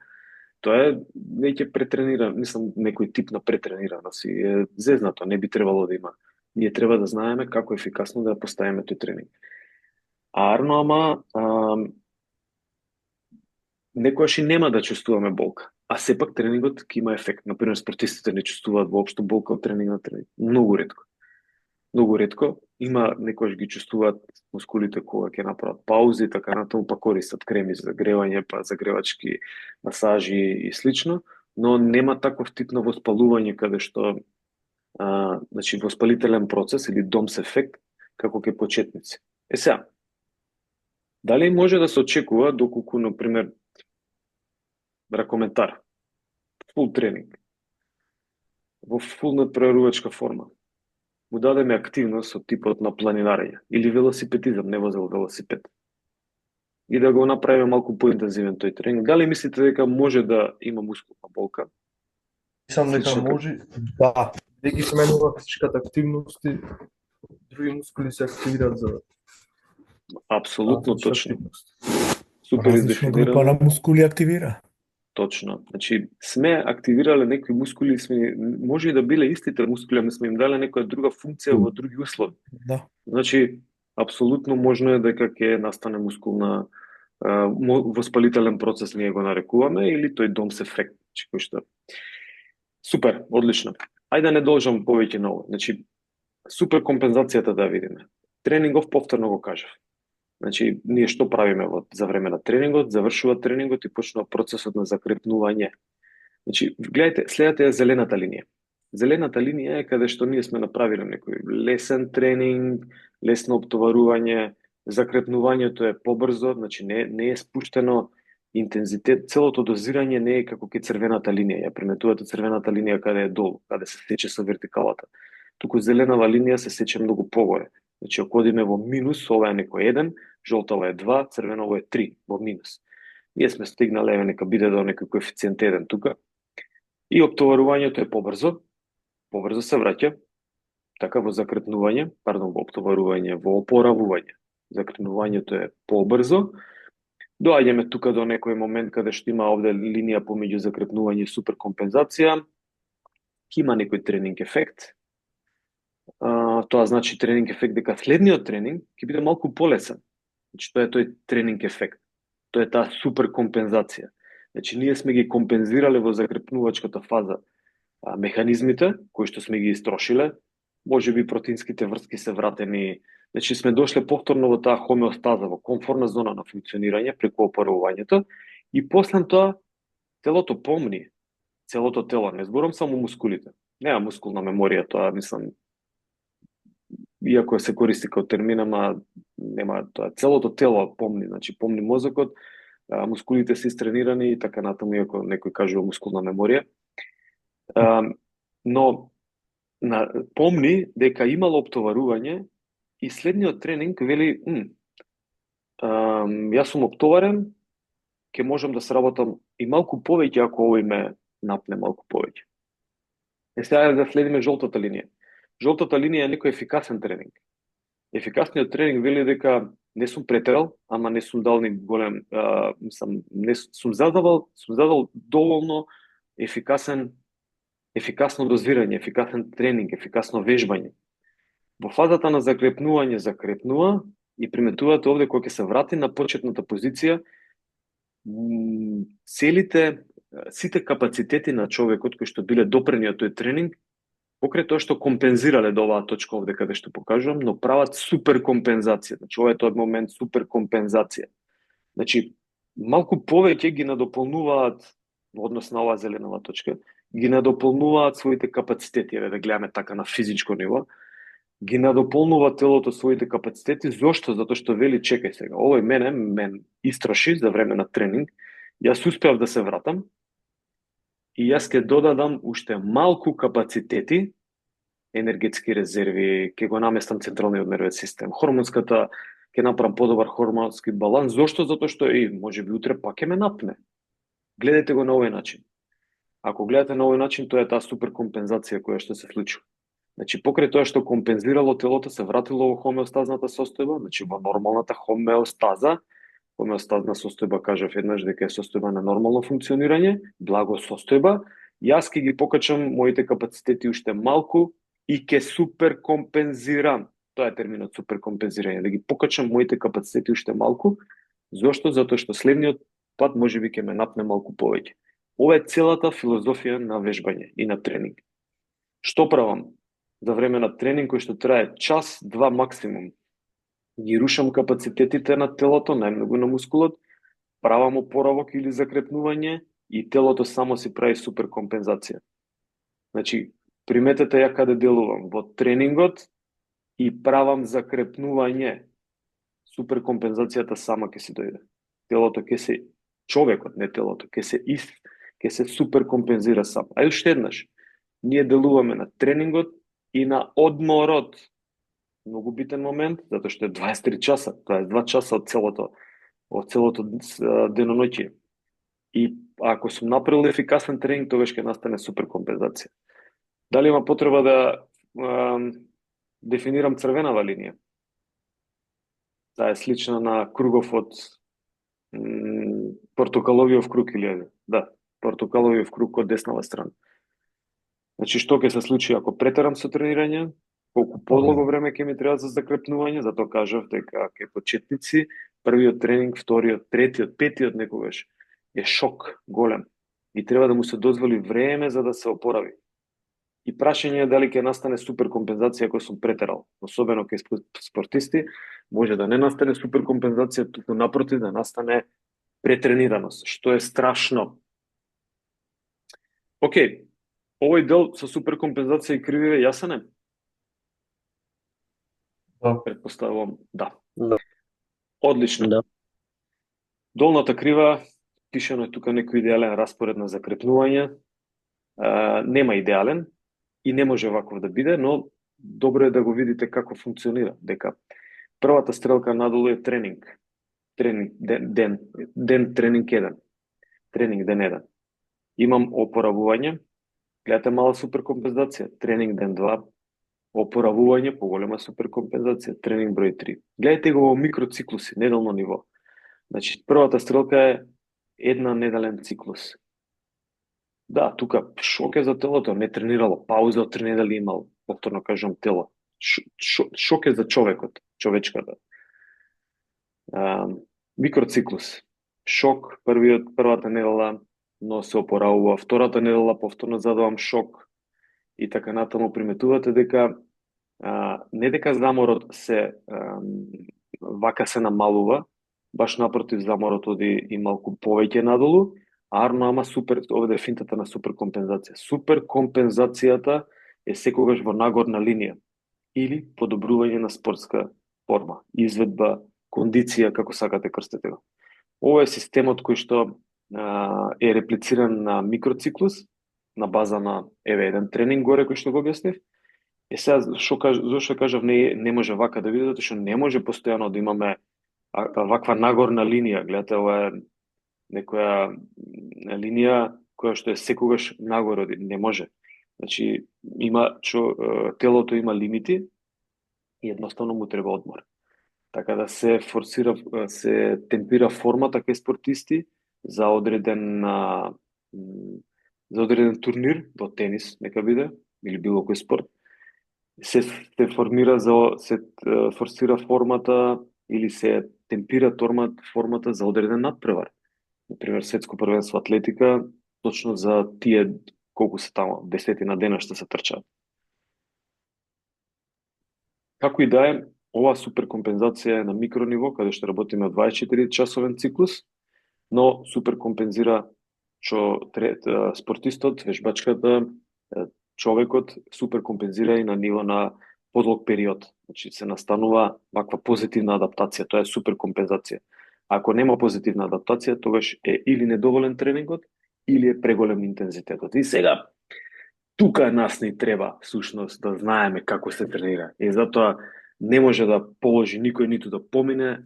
Тоа е веќе претрениран, мислам, некој тип на претренираност и е зезнато, не би требало да има. Ние треба да знаеме како ефикасно да поставиме тој тренинг. Арно, ама некојаш и нема да чувствуваме болка, а сепак тренингот ќе има ефект. Например, спортистите не чувствуваат воопшто болка од тренинг на тренинг. Многу ретко. Многу ретко. Има некојаш ги чувствуваат мускулите кога ќе направат паузи, така натаму, па користат креми за загревање, па загревачки масажи и слично, но нема таков тип на воспалување каде што значи воспалителен процес или DOMS ефект како ке почетници. Сега, дали може да се очекува доколку, например, ракометар, фул тренинг, во фул надпреварувачка форма, му дадеме активност од типот на планинарење или велосипедизам, не возел велосипед, и да го направиме малку поинтензивен тој тренинг, дали мислите дека може да има мускулна болка? Мислам дека Слично може Да, да ги сменува физичката активности, други мускули се активираат за Апсолутно различна точно. активност. Супер различна група издефинирано. на мускули активира. Точно. Значи, сме активирале некои мускули, може и да биле истите мускули, ама сме им дале некоја друга функција во други услови. Да. Значи, апсолутно можно е дека ќе настане мускулна воспалителен процес, ние го нарекуваме, или тој домс ефект, кој што. Супер, одлично. Ајде да не должам повеќе на ова. Значи, супер компензацијата да видиме. Тренингов повторно го кажав. Значи, ние што правиме за време на тренингот, завршува тренингот и почнува процесот на закрепнување. Значи, гледайте, следете ја зелената линија. Зелената линија е каде што ние сме направиле некој лесен тренинг, лесно оптоварување, закрепнувањето е побрзо, значи не е спуштено интензитет, целото дозирање не е како ке црвената линија. Ја приметувате црвената линија каде е долу, каде се сече со вертикалата. Туку зеленава линија се сече многу погоре. Значи, ако одиме во минус, ова е некој 1, жолтава е 2, црвеново е 3 во минус. Ние сме стигнале, нека биде до некој коефициент 1 тука. И оптоварувањето е побрзо се враќа, така во закрепнување, во оптоварување, во опоравување. Закрепнувањето е побрзо. Доаѓаме тука до некој момент каде што има овде линија помеѓу закрепнување и суперкомпензација. Ки има некој тренинг ефект. Тоа значи тренинг ефект дека следниот тренинг ќе биде малку полесен. Значи тоа е тој тренинг ефект. Тоа е таа суперкомпензација. Значи ние сме ги компензирале во закрепнувачката фаза механизмите кои што сме ги истрошиле, можеби протеинските врски се вратени. Значи сме дошле повторно во таа хомеостаза, во комфортна зона на функционирање преку опоравувањето и после тоа телото помни, целото тело, не зборам само мускулите. Нема мускулна меморија, тоа мислам, иако се користи како термин, ама нема тоа. Целото тело помни, значи помни мозокот, мускулите се истренирани и така натаму, иако некој кажува мускулна меморија. Но помни дека имало оптоварување и следниот тренинг вели, јас сум оптоварен, ќе можам да сработам и малку повеќе ако овој ме напне малку повеќе. Сега да следиме жолтата линија. Жолтата линија е некој ефикасен тренинг. Ефикасниот тренинг вели дека не сум претерал, ама не сум дал ни голем, сум задал доволно ефикасно дозирање, ефикасен тренинг, ефикасно вежбање. Во фазата на закрепнување закрепнува и приметувате овде кога ќе се врати на почетната позиција, сите капацитети на човекот кои што биле допрени од тој тренинг, покрај тоа што компензирале до оваа точка овде каде што покажувам, но прават суперкомпензација. Значи ова е тој момент суперкомпензација. Значи малку повеќе ги надополнуваат во однос на оваа зеленава точка, ги надополнуваат своите капацитети, да гледаме така на физичко ниво, ги надополнува телото своите капацитети. Зошто? Затоа што вели, чекај сега, овој мен истроши за време на тренинг, јас успеав да се вратам и јас ќе додадам уште малку капацитети, енергетски резерви, ќе го наместам централниот нервен систем, хормонската, ќе направам подобар хормонски баланс. Зошто? Затоа што можеби утре пак ќе ме напне. Гледајте го на овој начин. Ако гледате на овој начин, тоа е таа суперкомпензација која што се случува. Значи, покрај тоа што компензирало телото, се вратило во хомеостазната состојба, значи во нормалната хомеостаза. Хомеостазна состојба, кажав еднаш дека е состојба на нормално функционирање, благо состојба. Јас ќе ги покачам моите капацитети уште малку и ќе суперкомпензирам. Тоа е терминот суперкомпензирање, да ги покачам моите капацитети уште малку. Зошто? Затоа што следниот пат можеби ќе ме напне малку повеќе. Ова е целата филозофија на вежбање и на тренинг. Што правам? За време на тренинг кој што трае час, 2 максимум, ги рушам капацитетите на телото, најмногу на мускулот, правам опоравок или закрепнување и телото само си прави суперкомпензација. Значи, приметете ја каде делувам во тренингот и правам закрепнување. Суперкомпензацијата сама ќе се дојде. Телото ќе се, човекот, не телото, ќе се суперкомпензира сам. А уште еднаш, ние делуваме на тренингот и на одморот. Многу битен момент, затоа што е 23 часа, 22 часа од целото деноноќие. И ако сум направил ефикасен тренинг, тогаш ќе настане суперкомпензација. Дали има потреба да дефинирам црвенава линија? Таа е слична на кругов од портокаловиов круг или да, портокаловиов круг од деснава страна. Значи, што ќе се случи ако претерам со тренирање, колку подолго време ќе ми треба за закрепнување, затоа кажав дека кај почетници првиот тренинг, вториот, третиот, петиот некогаш е шок голем и треба да му се дозволи време за да се опорави. И прашање е дали ќе настане суперкомпензација ако сум претерал, особено кај спортисти, може да не настане суперкомпензација, туку напротив да настане претренираност, што е страшно. Океј, овој дел со суперкомпензација и крививе јасен е? Да. Предпоставувам, да. Да. Одлично. Да. Долната крива, пишано е тука некој идеален распоред на закрепнување. Нема идеален и не може ваков да биде, но добро е да го видите како функционира. Дека првата стрелка надолу е тренинг. Ден тренинг 1. Тренинг ден 1. Имам опоравување. Гледате мала суперкомпензација. Тренинг ден 2. Опоравување, поголема суперкомпензација. Тренинг број 3. Гледате го во микроциклуси, неделно ниво. Значи, првата стрелка е една неделен циклус. Да, тука шок е за телото, не тренирало, пауза од 3 недели имал, повторно кажам тело. Шок е за човекот, човечката. Микроциклус. Шок, првата недела, но се опоравува. Втората недела повторно задавам шок. И така натаму приметувате дека не дека заморот се вака се намалува, баш напротив заморот оди и малку повеќе надолу, ама овде е финтата на суперкомпензација. Суперкомпензацијата е секогаш во нагорна линија или подобрување на спортска форма, изведба, кондиција, како сакате крстете го. Ова е системот кој што е реплициран на микроциклус, на база на еден тренинг горе кој што го објаснив. Сега зошто кажав не може вака да биде, затоа што не може постојано да имаме ваква нагорна линија. Гледате, ова е некоја линија која што е секогаш нагоре, не може. Значи, телото има лимити и едноставно му треба одмор. Така да се темпира формата кај спортисти за одреден турнир, во тенис, нека биде, или било кој спорт. Се форсира формата или се темпира формата за одреден надпревар. Например, светско првенство атлетика, точно за тие колку се тамо, 10 дена што се трчаат. Како и да е, ова суперкомпензација е на микрониво, каде што работиме 24 часовен циклус, но суперкомпензира спортистот, вежбачката, човекот суперкомпензира и на ниво на подолг период. Значи се настанува ваква позитивна адаптација, тоа е суперкомпензација. Ако нема позитивна адаптација, тогаш е или недоволен тренингот, или е преголем интензитетот. И сега, тука нас ни треба, всушност, да знаеме како се тренира. И затоа не може да положи никој ниту да помине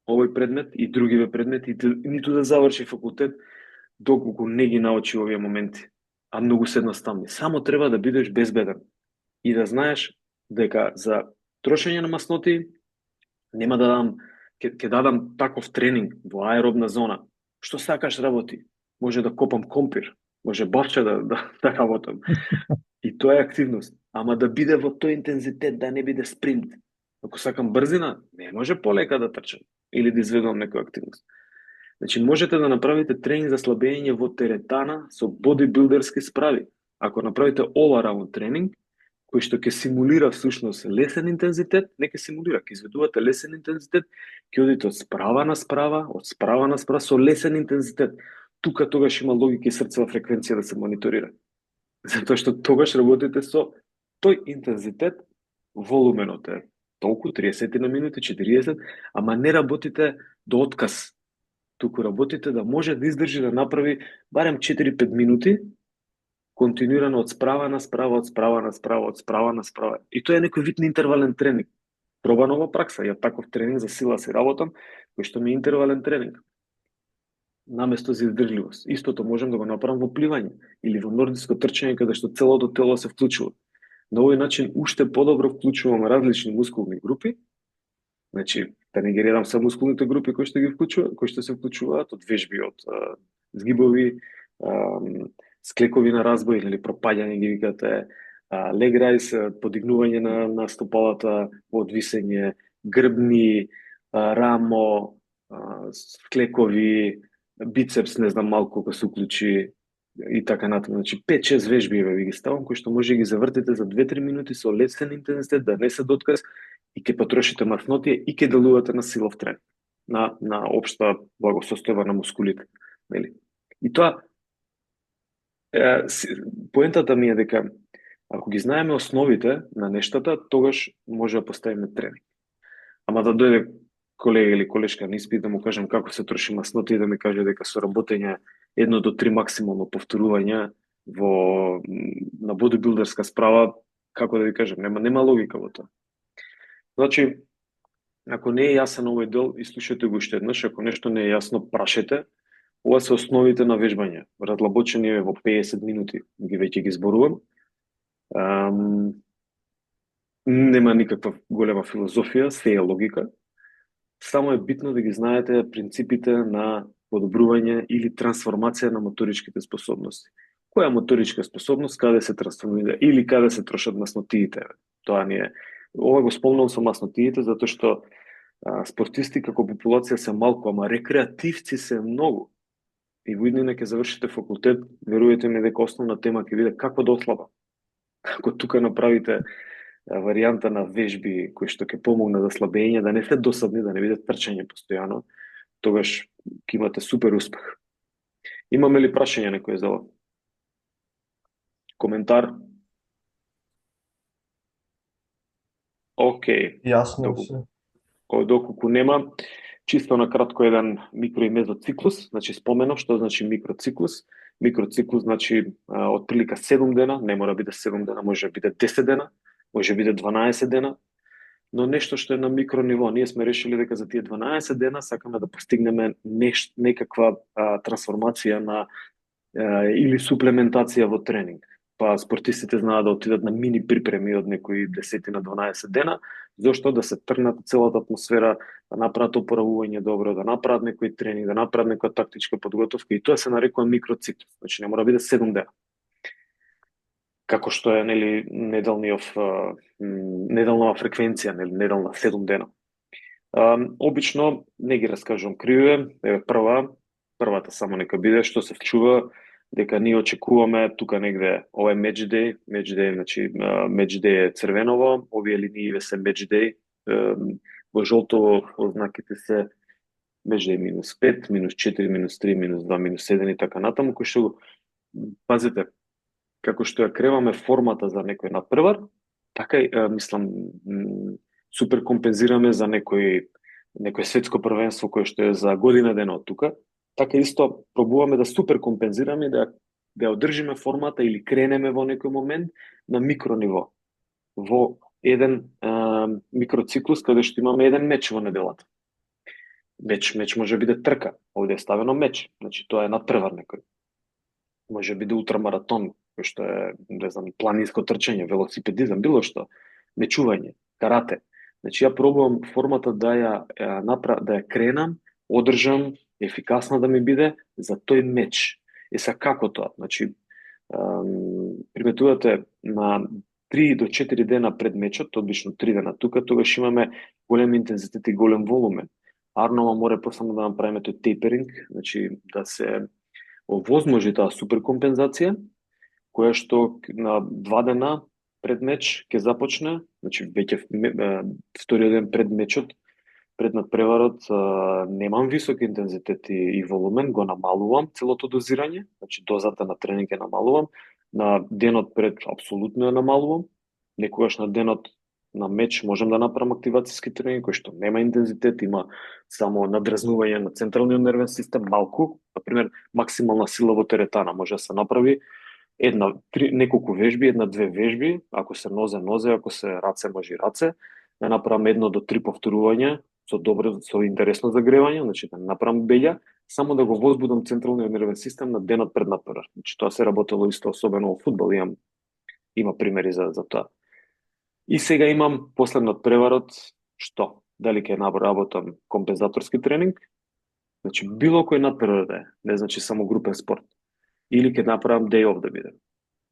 овој предмет и другиве предмети, ниту да заврши факултет, доколку не ги научи овие моменти. А многу се едноставни. Само треба да бидеш безбеден и да знаеш дека за трошење на масноти нема да дам, ќе дадам таков тренинг во аеробна зона. Што сакаш работи? Може да копам компир, може бавче да работам. И тоа е активност. Ама да биде во тој интензитет, да не биде спринт. Ако сакам брзина, не може полека да трчам или да изведувам некоја активност. Значи, можете да направите тренинг за слабење во теретана со бодибилдерски справи. Ако направите all-around тренинг, кој што ќе симулира всушност лесен интензитет, не ќе симулира, ќе изведувате лесен интензитет, ќе одите од справа на справа со лесен интензитет. Тука тогаш има логика и срцева фреквенција да се мониторира. Затоа што тогаш работите со тој интензитет, волуменот е толку, 30 на минути, 40, ама не работите до отказ. Туку работите да може да издржи да направи барем 4-5 минути, континуирано од справа на справа. И тоа е некој вид на интервален тренинг. Проба нова пракса, ја таков тренинг за сила си работам, кој што ми е интервален тренинг. наместо за издржливост. Истото можам да го направам во пливање или во нордиско трчање каде што целото тело се вклучува. На овој начин уште подобро вклучувам различни мускулни групи. Значи, да не генерирам само мускулните групи кои што се вклучуваат од вежби, од згибови, склекови на разбој или пропаѓање ги викате, leg raise, подигнување на стопалата, одвисење, грбни, рамо, склекови, бицепс, не знам малку кога се уклучи и така натаму. Значи 5-6 вежби ви ги ставам кои што може да ги завртите за 2-3 минути со лесен интензитет, да не се дотказ и ќе потрошите мртнотија и ќе делувате на силов тренинг, на општа благосостојба на мускулите, нели? И тоа поентата ми е дека ако ги знаеме основите на нештата, тогаш може да поставиме тренинг. Ама да дојде колега или колешка на испит да му кажем како се троши маснота и да ми каже дека со работење 1 до 3 максимално повторувања на бодибилдерска справа, како да ви кажем, нема логика во тоа. Значи, ако не е јасен овој дел, ислушате го уште еднаш, ако нешто не е јасно, прашете. Ова се основите на вежбање. Разлабочени е во 50 минути, веќе ги зборувам. Нема никаква голема филозофија, се е логика. Само е битно да ги знаете принципите на подобрување или трансформација на моторичките способности. Која моторичка способност, каде се трансформира или каде се трошат маснотиите? Тоа не е. Ова го спомнам со маснотиите затоа што спортисти како популација се малку, ама рекреативци се многу. И во иднина ќе завршите факултет, верувате ми дека основна тема ќе биде како да ослаба. Ако тука направите варијанта на вежби кои што ќе помогнат за слабење, да не се досадни, да не биде трчање постојано, тогаш ќе имате супер успех. Имаме ли прашање некој за ова? Коментар? Океј. Јасно се. Доколку нема, чисто на кратко еден микро и мезоциклус, значи споменав што значи микроциклус. Микроциклус значи од прилика 7 дена, не мора биде 7 дена, може да биде 10 дена, може биде 12 дена, но нешто што е на микро ниво. Ние сме решили дека за тие 12 дена сакаме да постигнеме некаква трансформација на или суплементација во тренинг. Па спортистите знаат да отидат на мини припреми од некои 10 на 12 дена, зашто да се тргнат целата атмосфера, да направат опоравување добро, да направат некој тренинг, да направат некоја тактичка подготовка и тоа се нарекува микроциклус. Значи не мора да биде 7 дена. Како што е нели неделнава фреквенција, нели неделна 7 дена. Обично не ги раскажувам криве, првата само нека биде што се вчува дека ние очекуваме тука негде, ова е match day, значи match day е црвеново, овие линиите се match day, во жолтово ознаките се match day -5, -4, -3, -2, -7 и така натаму, кој што пазите, како што ја креваме формата за некој надпревар, така мислам супер компензираме за некој светско првенство кое што е за година дена од тука. Така исто пробуваме да супер компензираме, да одржиме формата или кренеме во некој момент на микро ниво. Во еден микроциклус каде што имаме еден меч во неделата. Меч може да биде трка, овде е ставено меч, значи тоа е надпревар некој. Може да биде ултрамаратон, кој што е, не знам, планинско трчање, велосипедизам, било што, мечување, карате. Значи ја пробувам формата да ја кренам, одржам, ефикасна да ми биде за тој меч. Са како тоа? Значи, приметувате на 3 до 4 дена пред мечот, обично 3 дена тука, тогаш имаме голем интензитет и голем волумен. Арнова мора посебно да направиме тој тейперинг, значи да се овозможи таа суперкомпензација, која што на 2 дена пред меч ќе започне, значи веќе вториот ден пред мечот, пред надпреварот немам висок интензитет и волумен, го намалувам целото дозирање, значи дозата на тренинг ја намалувам, на денот пред апсолутно ја намалувам, некогаш на денот на меч можам да направам активацијски тренинг кој што нема интензитет, има само надразнување на централниот нервен систем, малку, например, максимална сила во теретана може да се направи неколку вежби, 1-2 вежби, ако се нозе, ако се раце, може и раце, да направам 1 до 3 повторувања со интересно загревање, значи да направам беља, само да го возбудам централниот нервен систем на денот пред надпревар. Значи тоа се работело исто, особено во фудбал, има примери за тоа. И сега имам после надпреварот што? Дали ќе работам компензаторски тренинг, значи било кој надпревар да е, не значи само групен спорт, или ќе направам day off да биде.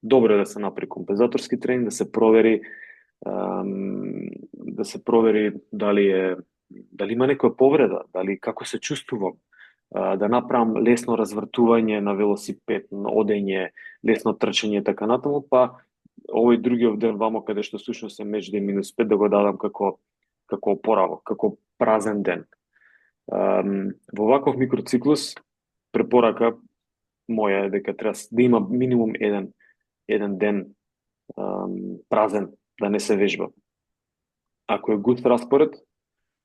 Добро е да се направи компензаторски тренинг, да се провери дали има некоја повреда, дали како се чувствувам, да направам лесно развртување на велосипед, на одење, лесно трчање и така натаму, па овој другиот ден вамо каде што всушност е меч ден -5 да го дадам како опоравок, како празен ден. Во ваков микроциклус препорака моја е дека треба да има минимум еден ден празен, да не се вежба. Ако е густ распоред,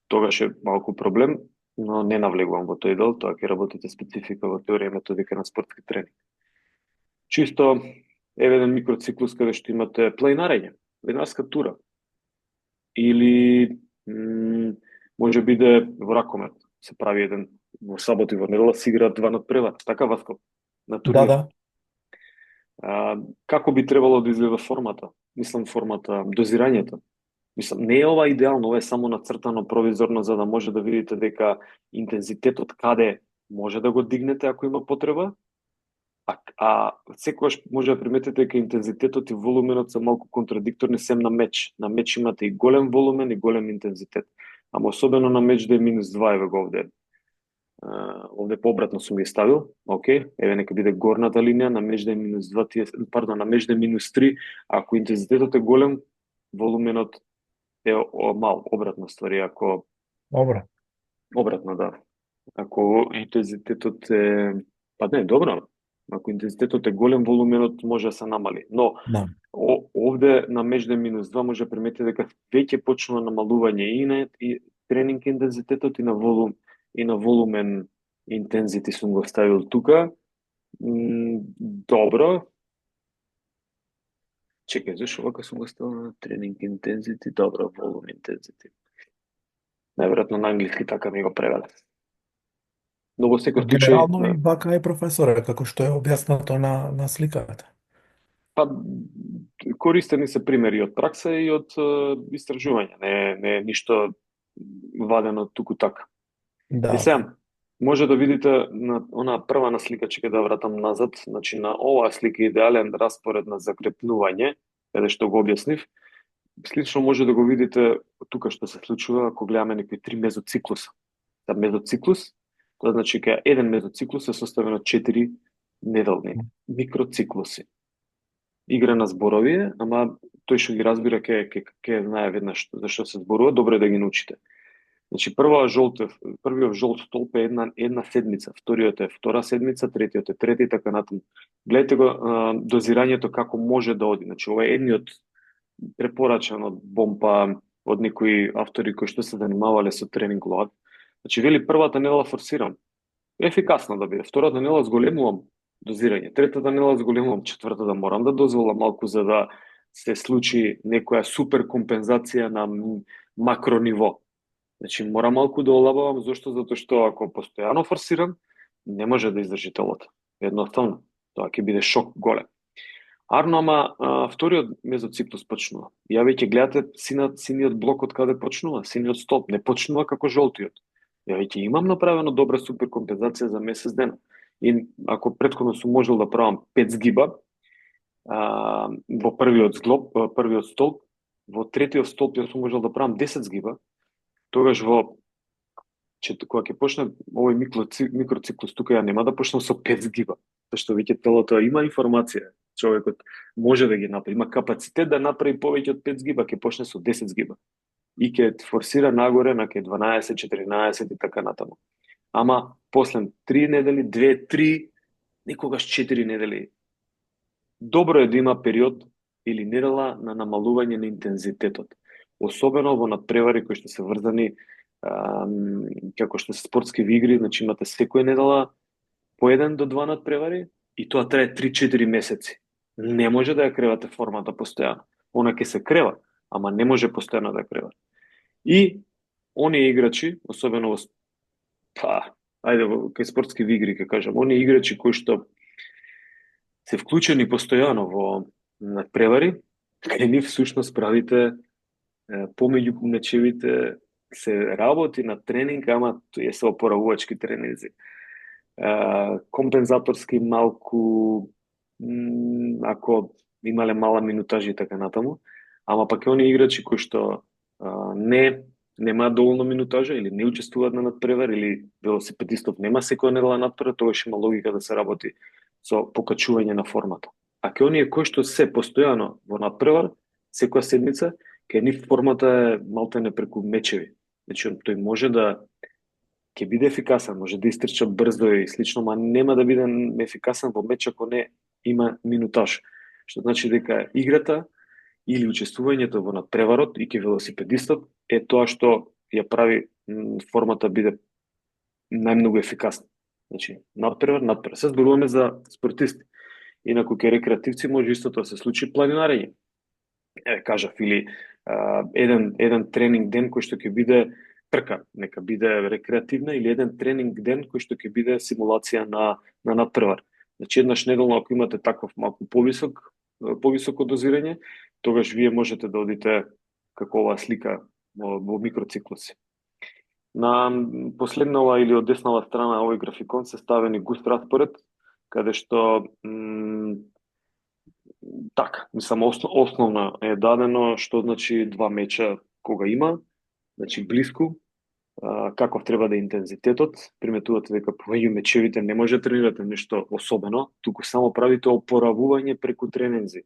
тогаш е малку проблем, но не навлегувам во тој дел, тоа ќе работите специфика во теорија и методика на спортски тренинг. Чисто еден микроциклус каде што имате планинарење, планинарска тура, или може биде во ракомет, се прави еден во сабота и во недела се играат 2 надпревар, така Васко, на турнир. Да. Како би требало да изгледа формата? Мислам дозирањето. Мислам, не е ова идеално, ова е само нацртано провизорно за да може да видите дека интензитетот каде може да го дигнете ако има потреба, а секогаш може да приметите дека интензитетот и волуменот се малку контрадикторни сем на меч. На меч имате и голем волумен и голем интензитет. Ама особено на меч да е -2, еве го овде. Овде пообратно сум ги ставил. Океј, еве нека биде горната линија, на меч да е -2, на меч да е -3, ако интензитетот е голем, волуменот е мал, обратно ствари, ако Добро. обратно, да. Ако интензитетот е добро. Ако интензитетот е голем, волуменот може да се намали. Но Да. овде на меч да е -2 може да приметите дека веќе почнува намалување и тренинг интензитетот и на волумен интензити сум го ставил тука. Добро. Чекај, зашо вака сум го ставил на тренинг интензити, добро, волум интензити. Најверојатно на англиски така ми го преведе. Но во секој случај, Генерално и вака е професоре, како што е објаснато на сликата. па користени се примери од пракса и од истражување, не е ништо вадено туку така. Да. И сега, може да видите на онаа прва на слика, ќе да вратам назад, значи на оваа слика идеален распоред на закрепнување, каде што го објаснив. Слично може да го видите тука што се случува ако гледаме некои 3 мезоциклуса. За мезоциклус, тоа значи дека еден мезоциклус е составен од 4 неделни микроциклуси. Игра на зборови, ама тој што ги разбира ќе знае веднаш зашто се зборува, добро е да ги научите. Значи првиот жолт столб е една седмица, вториот е втора седмица, третиот е трета и така натаму. Гледате го дозирањето како може да оди. Значи ова е едниот препорачан од Бомпа, од некои автори кои што се занимавале со тренинг лад. Значи вели првата недела форсирам, ефикасно да биде. Втората недела зголемувам дозирање, третата недела зголемувам, четвртата морам да дозволам малку за да се случи некоја супер компензација на макро ниво. Значи морам малку да олабавам, зашто? Затоа што ако постојано форсирам, не може да издржи телото. Едноставно, тоа ќе биде шок голем. Арно, ама вториот мезоциклус почнува. Ја веќе гледате синиот блок од каде почнува, синиот столб не почнува како жолтиот. Ја веќе имам направено добра супер компензација за месец дена. И ако претходно сум можел да правам 5 згиба во првиот столб, во третиот столб ја сум можел да правам 10 згиба, тогаш кога ќе почне овој микроциклус тука ја нема да почнам со 5 згиба, зашто веќе телото има информација. Човекот може да ги направи, има капацитет да направи повеќе од 5 згиба, ќе почне со 10 згиба. И ќе форсира нагоре на 12, 14 и така натаму. Ама после 3 недели, 2, 3, никогаш 4 недели. Добро е да има период или недела на намалување на интензитетот. Особено во надпревари кои што се врзани како што се спортски игри, значи имате секоја недела по 1 до 2 надпревари и тоа трае 3-4 месеци. Не може да ја кревате формата постојано. Она ќе се крева, ама не може постојано да ја крева. И оние играчи, особено кај спортски игри, ќе кажам, оние играчи кои што се вклучени постојано во надпревари, кај нив всушност правите помеѓу мечевите се работи на тренинг, ама тоа се опоравувачки тренинзи. Компензаторски малку, ако имале мала минутажа и така натаму, ама пак оние играчи кои што немаат доволно минутажа или не учествуваат на надпревар или велосипедистов нема секоја недела надпревар, тогаш има логика да се работи со покачување на формата. А кај оние кои што се постојано во надпревар, секоја седмица, кај нив формата е малтене преку мечеви. Значи, тој може да ќе биде ефикасен, може да истрча брзо и слично, ма нема да биде ефикасен во меч ако не има минутаж. Што значи дека играта или учествувањето во надпреварот и ке велосипедистот е тоа што ја прави формата биде најмногу ефикасна. Значи, надпревар. Се зборуваме за спортисти. Инаку ке рекреативци може истото да се случи планинарење. Кажав, или еден тренинг ден кој што ќе биде трка, нека биде рекреативна, или еден тренинг ден кој што ќе биде симулација на надпревар. Значи, еднаш неделно ако имате таков малку повисоко дозирање, тогаш вие можете да одите како оваа слика во микроциклуси. На последнава или од деснава страна овој графикон се ставени густ распоред, каде што основно е дадено што значи 2 меча кога има, значи блиску, каков треба да е интензитетот, приметувате дека помеѓу мечевите не може да тренирате нешто особено, туку само правите опоравување преку тренинзи.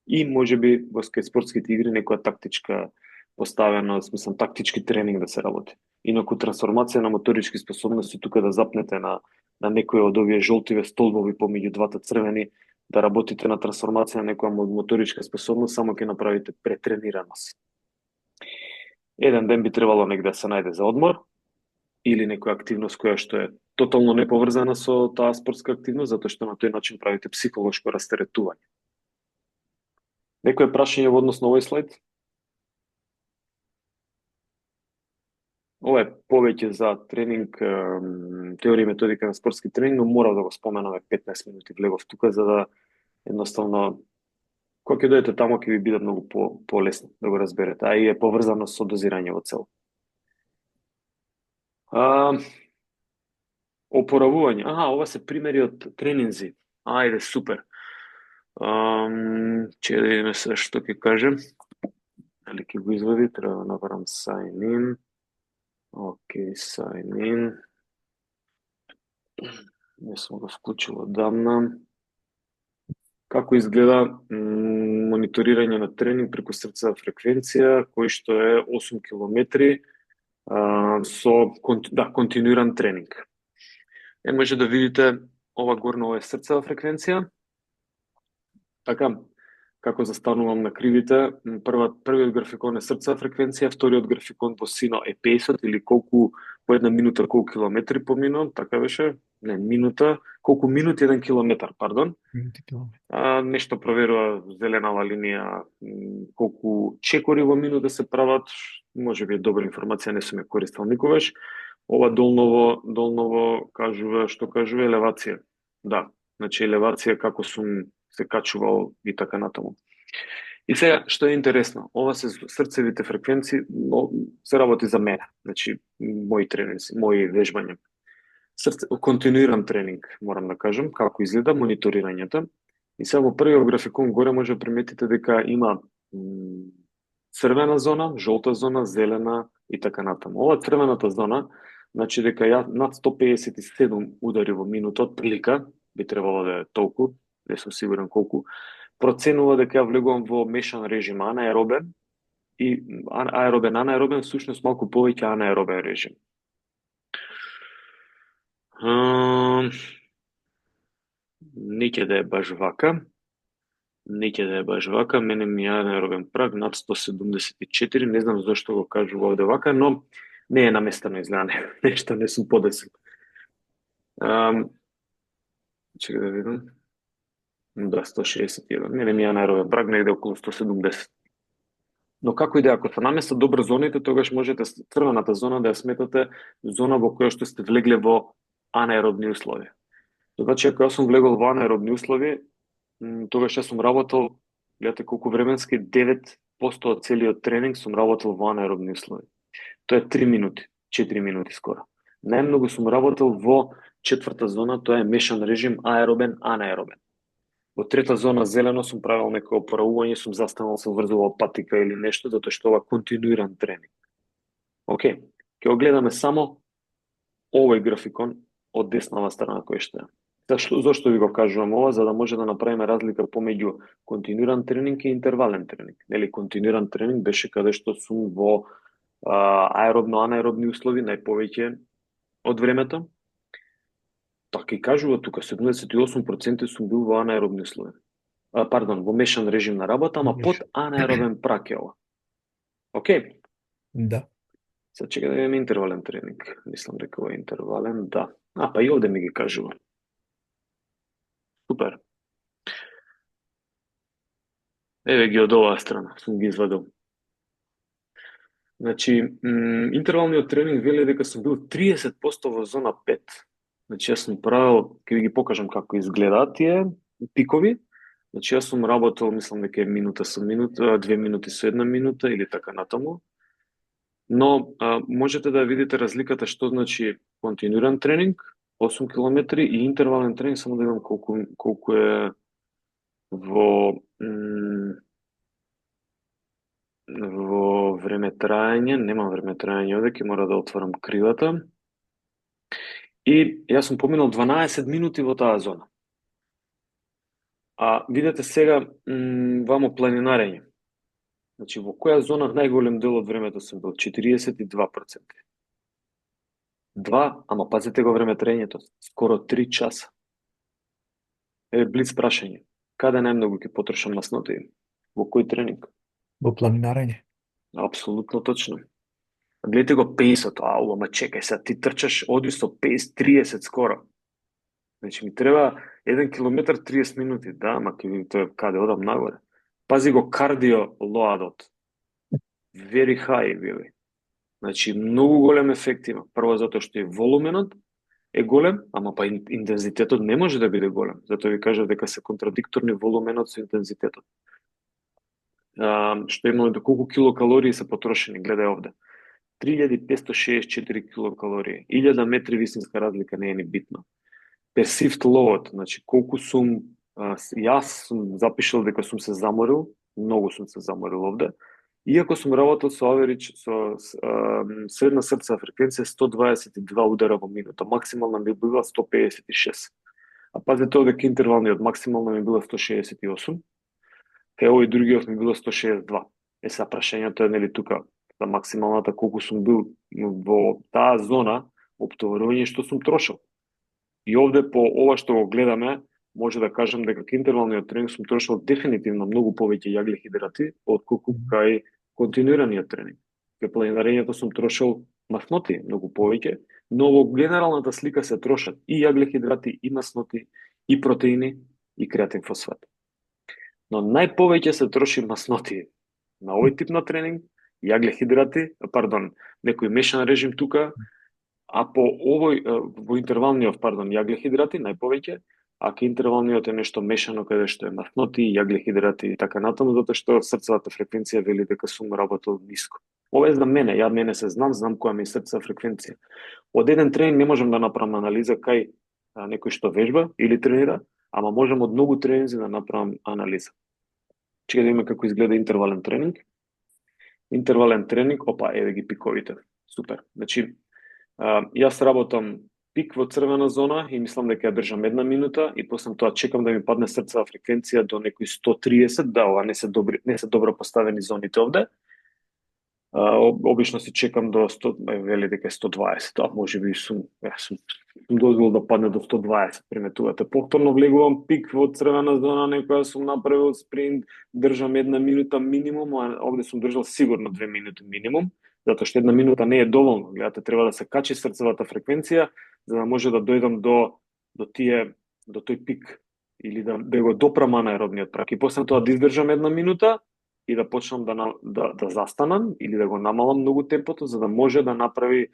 И можеби во спортските игри некоја тактичка поставена, смислам тактички тренинг да се работи. Инаку трансформација на моторички способности тука да запнете на некој од овие жолтиве столбови помеѓу двата црвени, да работите на трансформација на некоја моторичка способност, само ќе направите претренираност. Еден ден би требало негде да се најде за одмор или некоја активност која што е тотално неповрзана со таа спортска активност, затоа што на тој начин правите психолошко растеретување. Некој прашање во однос на овој слайд? Ова е повеќе за тренинг, теорија и методика на спортски тренинг, но мора да го споменаме 15 минути влегов тука, за да едноставно кога ќе дојдете таму ќе ви биде многу полесно да го разберете, а и е поврзано со дозирање во цел. Опоравување. Ова се примери од тренинзи. Ајде, супер. Че да видиме се што ќе кажем. Дали ќе го извади, треба да направам sign in. Океј, sign in. Не сум го вклучил одамна. Како изгледа мониторирање на тренинг преку срцева фреквенција, кој што е 8 километри со континуиран тренинг. Може да видите ова горно, ова е срцева фреквенција. Така, како застанувам на кривите, првиот графикон е срцева фреквенција, вториот графикон во сино е пејсот или колку по една минута колку километри поминувам, така беше? Не, минута, колку минути 1 километар, пардон. Нешто проверува зеленава линија, колку чекори во минута се прават, може би е добра информација, не сум ја користел никогаш. Ова долново кажува, што кажува елевација. Да, значи елевација како сум се качувал и така натаму. И сега, што е интересно, ова се срцевите фреквенции, се работи за мене, значи мои тренинзи, мои вежбања. Континуиран тренинг, морам да кажам, како изгледа мониторирањето. И сега во првиот графикон горе може да приметите дека има црвена зона, жолта зона, зелена и така натаму. Ова црвената зона, значи дека ја над 157 удари во минута од прилика, би требало да е толку, не сум сигурен колку, проценува дека ја влегувам во мешан режим анаеробен и анаеробен, всушност малку повеќе анаеробен режим. Не ќе да е баш вака. Мене ми е анаеробен праг над 174, не знам зашто го кажува овде вака, но не е наместено изгледа, нешто не сум подесен. Чека да видам. Да, 161. Мене ми е анаеробен праг негде околу 170. Но како и да е, ако се наместат добро зоните, тогаш можете црвената зона да ја сметате зона во која што сте влегле во анаеробни услови. Значи, ако јас сум влегол во анаеробни услови, тогаш јас сум работел, гледате колку временски, 9% од целиот тренинг сум работел во анаеробни услови. Тоа е 3 минути, 4 минути скоро. Најмногу сум работел во четврта зона, тоа е мешан режим аеробен, анаеробен. Во трета зона зелено сум правил некој опоравување, сум застанал, сум врзувал патика или нешто, затоа што ова континуиран тренинг. Океј, ќе го гледаме само овој графикон од деснава страна кој што е. Зошто ви го кажувам ова? За да може да направиме разлика помеѓу континуиран тренинг и интервален тренинг. Нели, континуиран тренинг беше каде што сум во аеробно-анаеробни услови најповеќе од времето. Така и кажува тука, 78% сум бил во анаеробни услови. Во мешан режим на работа, ама под анаеробен прак е ова. Океј? Да. Сега чека да видиме интервален тренинг. Мислам дека ова е интервален, да. Па и овде ми ги кажува. Супер. Еве ги од оваа страна, сум ги извадил. Значи, интервалниот тренинг вели дека сум бил 30% во зона 5. Значи, јас сум правил, ќе ви ги покажам како изгледаат тие пикови. Значи, јас сум работел, мислам дека е минута со минута, 2 минути со 1 минута или така натаму. Но можете да видите разликата што значи континуиран тренинг, 8 километри, и интервален тренинг, само да видам колку е во време траење. Немам време траење овде, ќе мора да отворам кривата. И јас сум поминал 12 минути во таа зона. Видете сега вамо планинарење. Значи, во која зона најголем дел од времето сум бил? 42%. 2, ама пазете го време траењето, скоро 3 часа. Блиц прашање. Каде најмногу ќе потрошам масноти? Во кој тренинг? Во планинарење. Апсолутно точно. Гледате го пейсот, ама чекај сега, ти трчаш, оди со пейс 30 скоро. Значи ми треба 1 километар 30 минути, да, ама ќе видите каде одам нагоре. Пази го кардио лоадот. Very high били. Значи многу голем ефект има. Прво затоа што и волуменот е голем, ама па интензитетот не може да биде голем. Затоа ви кажав дека се контрадикторни волуменот со интензитетот. Што имаме до колку килокалории се потрошени, гледај овде. 3564 килокалории. 1000 метри висинска разлика не е ни битно. Perceived load, значи колку сум, јас сум запишал дека сум се заморил, многу сум се заморил овде, иако сум работел со аверидж, со средна срцева фреквенција 122 удара во минута, максимална ми била 156. Пазете овде интервалниот, максимално ми била 168, кај овој другиот ми било 162. Сега прашањето е, нели, тука, за максималната колку сум бил во таа зона, оптоварување што сум трошил. И овде по ова што го гледаме, може да кажам дека кај интервалниот тренинг сум трошил дефинитивно многу повеќе јаглехидрати отколку кај континуираниот тренинг. Кај планинарењето сум трошил масноти многу повеќе, но во генералната слика се трошат и јаглехидрати, и масноти, и протеини, и креатин фосфат. Но најповеќе се троши масноти на овој тип на тренинг, јаглехидрати, некој мешан режим тука, а по овој во интервалниот, јаглехидрати најповеќе, а кај интервалниот е нешто мешано каде што е масноти, јаглехидрати и така натаму, затоа што срцевата фреквенција вели дека сум работел ниско. Ова е за мене, мене се знам која ми е срцева фреквенција. Од еден тренинг не можам да направам анализа кај некој што вежба или тренира, ама можам од многу тренинзи да направам анализа. Чека да видиме како изгледа интервален тренинг. Интервален тренинг, еве ги пиковите. Супер. Значи, јас работам пик во црвена зона и мислам дека ја држам 1 минута и после тоа чекам да ми падне срцева фреквенција до некои 130, да, ова не се добро поставени зоните овде. Обично си чекам до 100, вели дека е 120, може би сум дозволил да падне до 120, приметувате. Повторно влегувам пик во црвена зона, некоја сум направил спринт, држам 1 минута минимум, а овде сум држал сигурно 2 минути минимум, затоа што 1 минута не е доволно. Гледате, треба да се качи срцевата фреквенција, за да може да дојдам до тој пик или да го допрам анаеробниот прак. И после тоа да издржам 1 минута и да почнам да застанам или да го намалам многу темпото, за да може да направи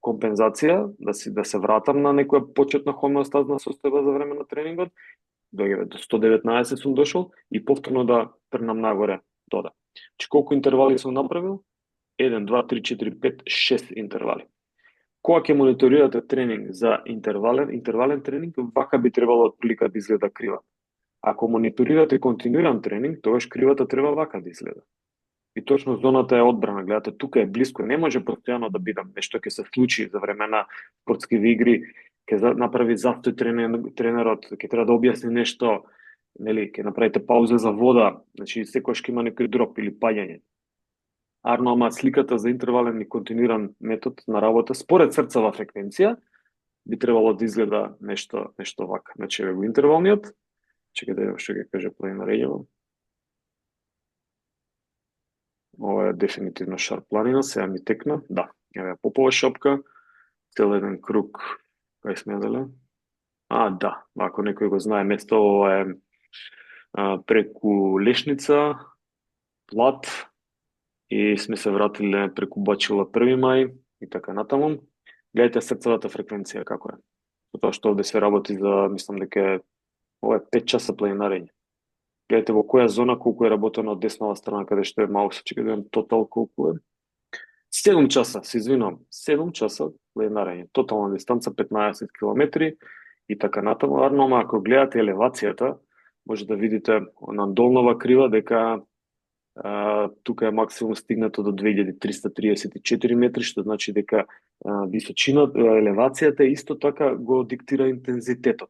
компензација, да се вратам на некоја почетна хомеостазна состојба за време на тренингот, доаѓа до 119 сум дошол и повторно да трнам нагоре дода. Че колку интервали сум направил? 1, 2, 3, 4, 5, 6 интервали. Кога ќе мониторирате тренинг за интервален тренинг, вака би требало отприлика да изгледа крива. Ако мониторирате континуиран тренинг, тогаш кривата треба вака да изгледа. И точно зоната е одбрана. Гледате, тука е близко. Не може постојано да бидам. Нешто ќе се случи за време на спортски игри, ќе направи застој тренерот, ќе треба да објасни нешто, нели, ќе направите пауза за вода, значи секогаш ќе има некој дроп или паѓање. Арно, ама сликата за интервален и континуиран метод на работа според срцева фреквенција би требало да изгледа нешто вака. Значи еве го интервалниот. Чекај да видам што ќе каже планинарењето. Ова е дефинитивно шарп планина, сега ми текна. Да, еве попова шопка, цел еден круг, кај сме дале? Да, ако некој го знае место, ова е преку Лешница, Плат, и сме се вратиле преку Бачила 1 мај и така натаму. Гледате срцевата фреквенција како е. Затоа што овде се работи за, мислам дека ова е 5 часа планинарење. Гледате во која зона колку е работено од деснава страна, каде што е малку, чекај да видам тотал колку е. 7 часа, се извинувам, 7 часа планинарење. Тотална дистанца 15 километри и така натаму. Ама ако гледате елевацијата, може да видите на долнова крива дека тука е максимум стигнато до 2334 метри, што значи дека височината, елевацијата исто така го диктира интензитетот.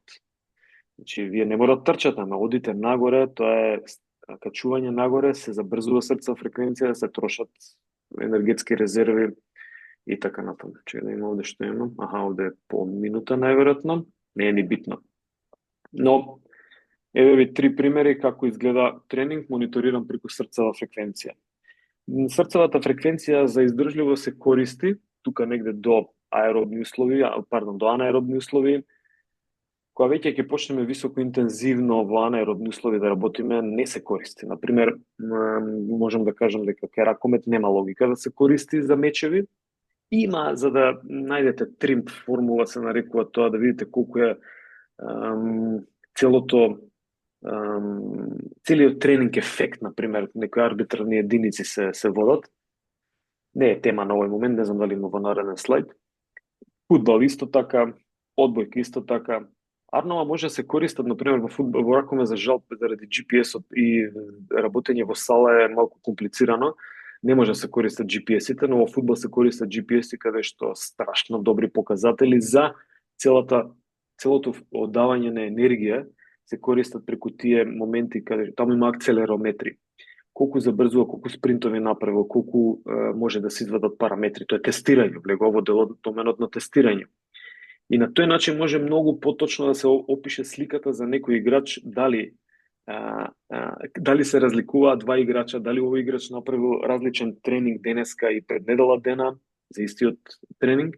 Значи, вие не мора да трчате, ама одите нагоре, тоа е качување нагоре, се забрзува срцева фреквенција, се трошат енергетски резерви и така натаму. Чекај да има овде што имам. Овде е по минута најверојатно, не е ни битно. Но еве ви 3 примери како изгледа тренинг мониториран преку срцева фреквенција. Срцевата фреквенција за издржливост се користи тука негде до аеробни услови, до анаеробни услови. Кога веќе ќе почнеме високо интензивно во анаеробни услови да работиме, не се користи. Например, можам да кажам дека кај ракомет нема логика да се користи за мечеви. Има, за да најдете тримп формула, се нарекува тоа, да видите колку е целиот тренинг ефект, например, некои арбитрарни единици се водат. Не е тема на овој момент, не знам дали има во нареден слайд. Фудбал исто така, одбојка исто така. Арнова може да се користат, например, во фудбал, во ракомет за жал, заради GPS-от и работење во сала е малку комплицирано. Не може да се користат GPS-ите, но во фудбал се користат GPS-и каде што страшно добри показатели за целото оддавање на енергија се користат преку тие моменти каде таму има акцелерометри. Колку забрзува, колку спринтови направил, колку може да се извадат параметри. Тоа е тестирање, влегува во доменот на тестирање. И на тој начин може многу поточно да се опише сликата за некој играч, дали се разликуваат два играча, дали овој играч направил различен тренинг денеска и пред недела дена за истиот тренинг,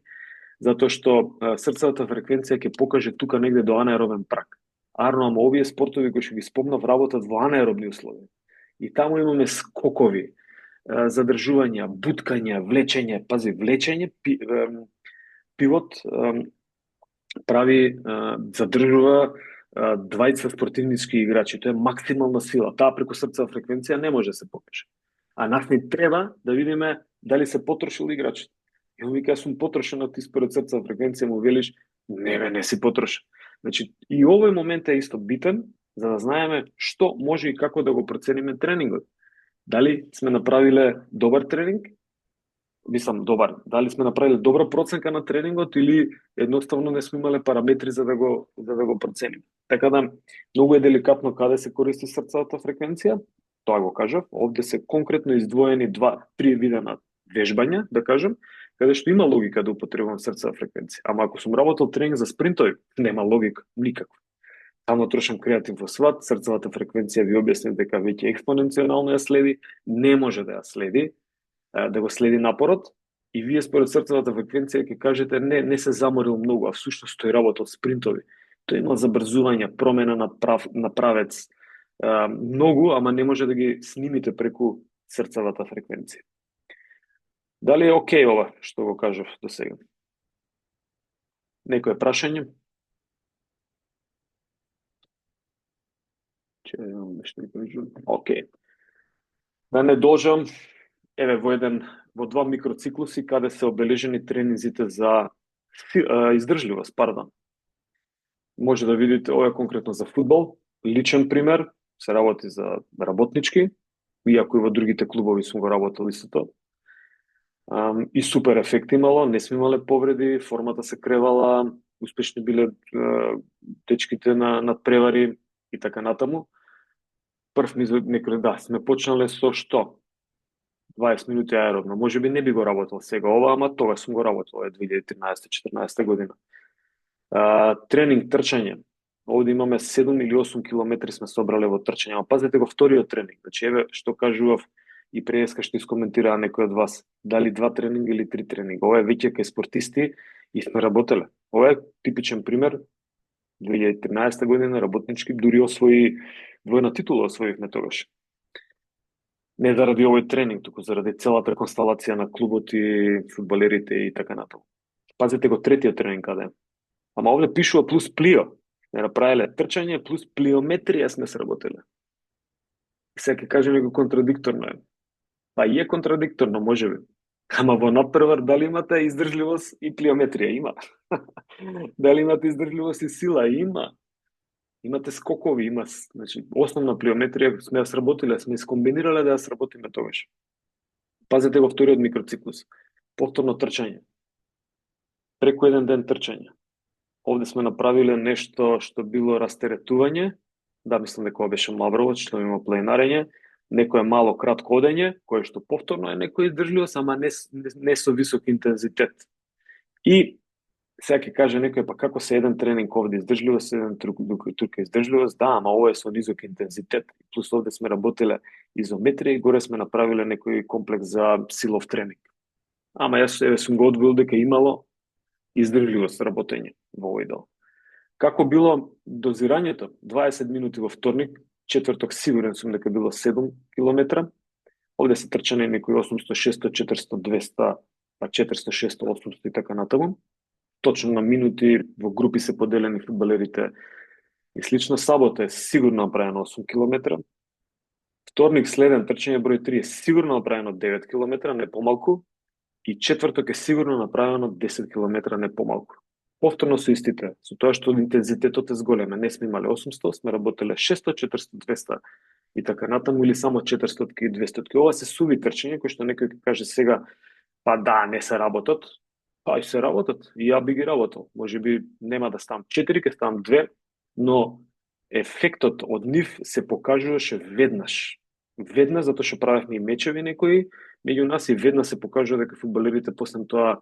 затоа што срцевата фреквенција ќе покаже тука негде до анаеробен праг. Ама овие спортови кои што ги спомнав работат во анаеробни услови. И таму имаме скокови, задржувања, буткања, влечење, влечење, пивот задржува 20 спортивнички играчи, тоа е максимална сила. Таа преку срцева фреквенција не може да се покаже. А нас ни треба да видиме дали се потрошил играчот. И он вика, сум потрошен, а ти според срцева фреквенција му велиш, не си потрошен. Значи, и овој момент е исто битен, за да знаеме што може и како да го процениме тренингот. Дали сме направиле добар тренинг? Добар. Дали сме направиле добра проценка на тренингот или едноставно не сме имале параметри за да го процениме. Така да, многу е деликатно каде се користи срцевата фреквенција. Тоа го кажав. Овде се конкретно издвоени 2-3 вида на вежбања, да кажем, каде што има логика да употребувам срцева фреквенција. Ама ако сум работел тренинг за спринтови, нема логика, никаква. Само трошам креатив во сват, срцевата фреквенција ви објаснив дека веќе експоненцијално ја следи, не може да ја следи, да го следи напорот, и вие според срцевата фреквенција ќе кажете не се заморил многу, а всушност тој работел спринтови. Тој има забрзување, промена на правец, многу, ама не може да ги снимите преку срцевата фреквенција. Дали е окей ова што го кажав до сега? Некое прашање? Окей. Да не должам, еве во два микроциклуси каде се обележени тренинзите за издржливост, пардон. Може да видите, ова е конкретно за фудбал, личен пример, се работи за работнички, иако и во другите клубови сум го работел истото. И супер ефект имало, не сме имале повреди, формата се кревала, успешни биле дечките на надпревари и така натаму. Прв некој сме почнале со што? 20 минути аеробно. Може би не би го работел сега ова, ама тога сум го работел, 2013-14 година. Тренинг трчање. Овде имаме 7 или 8 километри сме собрале во трчање. Ама пазете го вториот тренинг. Значи еве што кажував и преска што искоментираа некој од вас, дали 2 тренинга или 3 тренинга. Ова е веќе кај спортисти и сме работеле. Ова е типичен пример. 2013 година работнички дури освои двојна титула освоивме тогаш. Не заради овој тренинг, туку заради целата констелација на клубот и фудбалерите и така натаму. Пазете го третиот тренинг каде е. Ама овде пишува плюс плио. Не направиле трчање плюс плиометрија сме сработеле. Сега ќе кажем некој контрадикторно е. Па и е контрадикторно, можеби. Ама во надпревар дали имате издржливост и плиометрија? Има. Дали имате издржливост и сила? Има. Имате скокови, има, значи, основна плиометрија сме ја сработиле, сме искомбинирале да ја сработиме тогаш. Пазете го вториот микроциклус. Повторно трчање. Преку еден ден трчање. Овде сме направиле нешто што било растеретување, да, мислам дека ова беше мавровот, што има планинарење, некое мало кратко одење, кое што повторно е некој издржливост, ама не со висок интензитет. И сега ќе каже некој, па како се еден тренинг овде издржливост, еден тука издржливост, да, ама ова е со низок интензитет. Плюс овде сме работеле изометрија и горе сме направиле некој комплекс за силов тренинг. Ама јас сум го одвоил дека имало издржливост работење во овој дел. Како било дозирањето? 20 минути во вторник, четврток сигурен сум дека било 7 километра. Овде се трчане некои 800, 600, 400, 200, па 400, 600, 800 и така натаму. Точно на минути во групи се поделени фудбалерите и слично. Сабота е сигурно направено 8 километра. Вторник следен трчање број 3 е сигурно направено 9 километра, не помалку. И четврток е сигурно направено 10 километра, не помалку. Повторно со истите, со тоа што интензитетот е зголеме. Не сме имале 800, сме работеле 600, 400, 200 и така натаму, или само 400 и 200. Ова се суви трчање, кои што некој ќе каже сега, па да, не се работат. Па и се работат, и ја би ги работел. Може би нема да ставам 4, ќе ставам 2, но ефектот од нив се покажуваше веднаш. Веднаш, затоа што правевме и мечеви некои меѓу нас и веднаш се покажува дека фудбалерите после тоа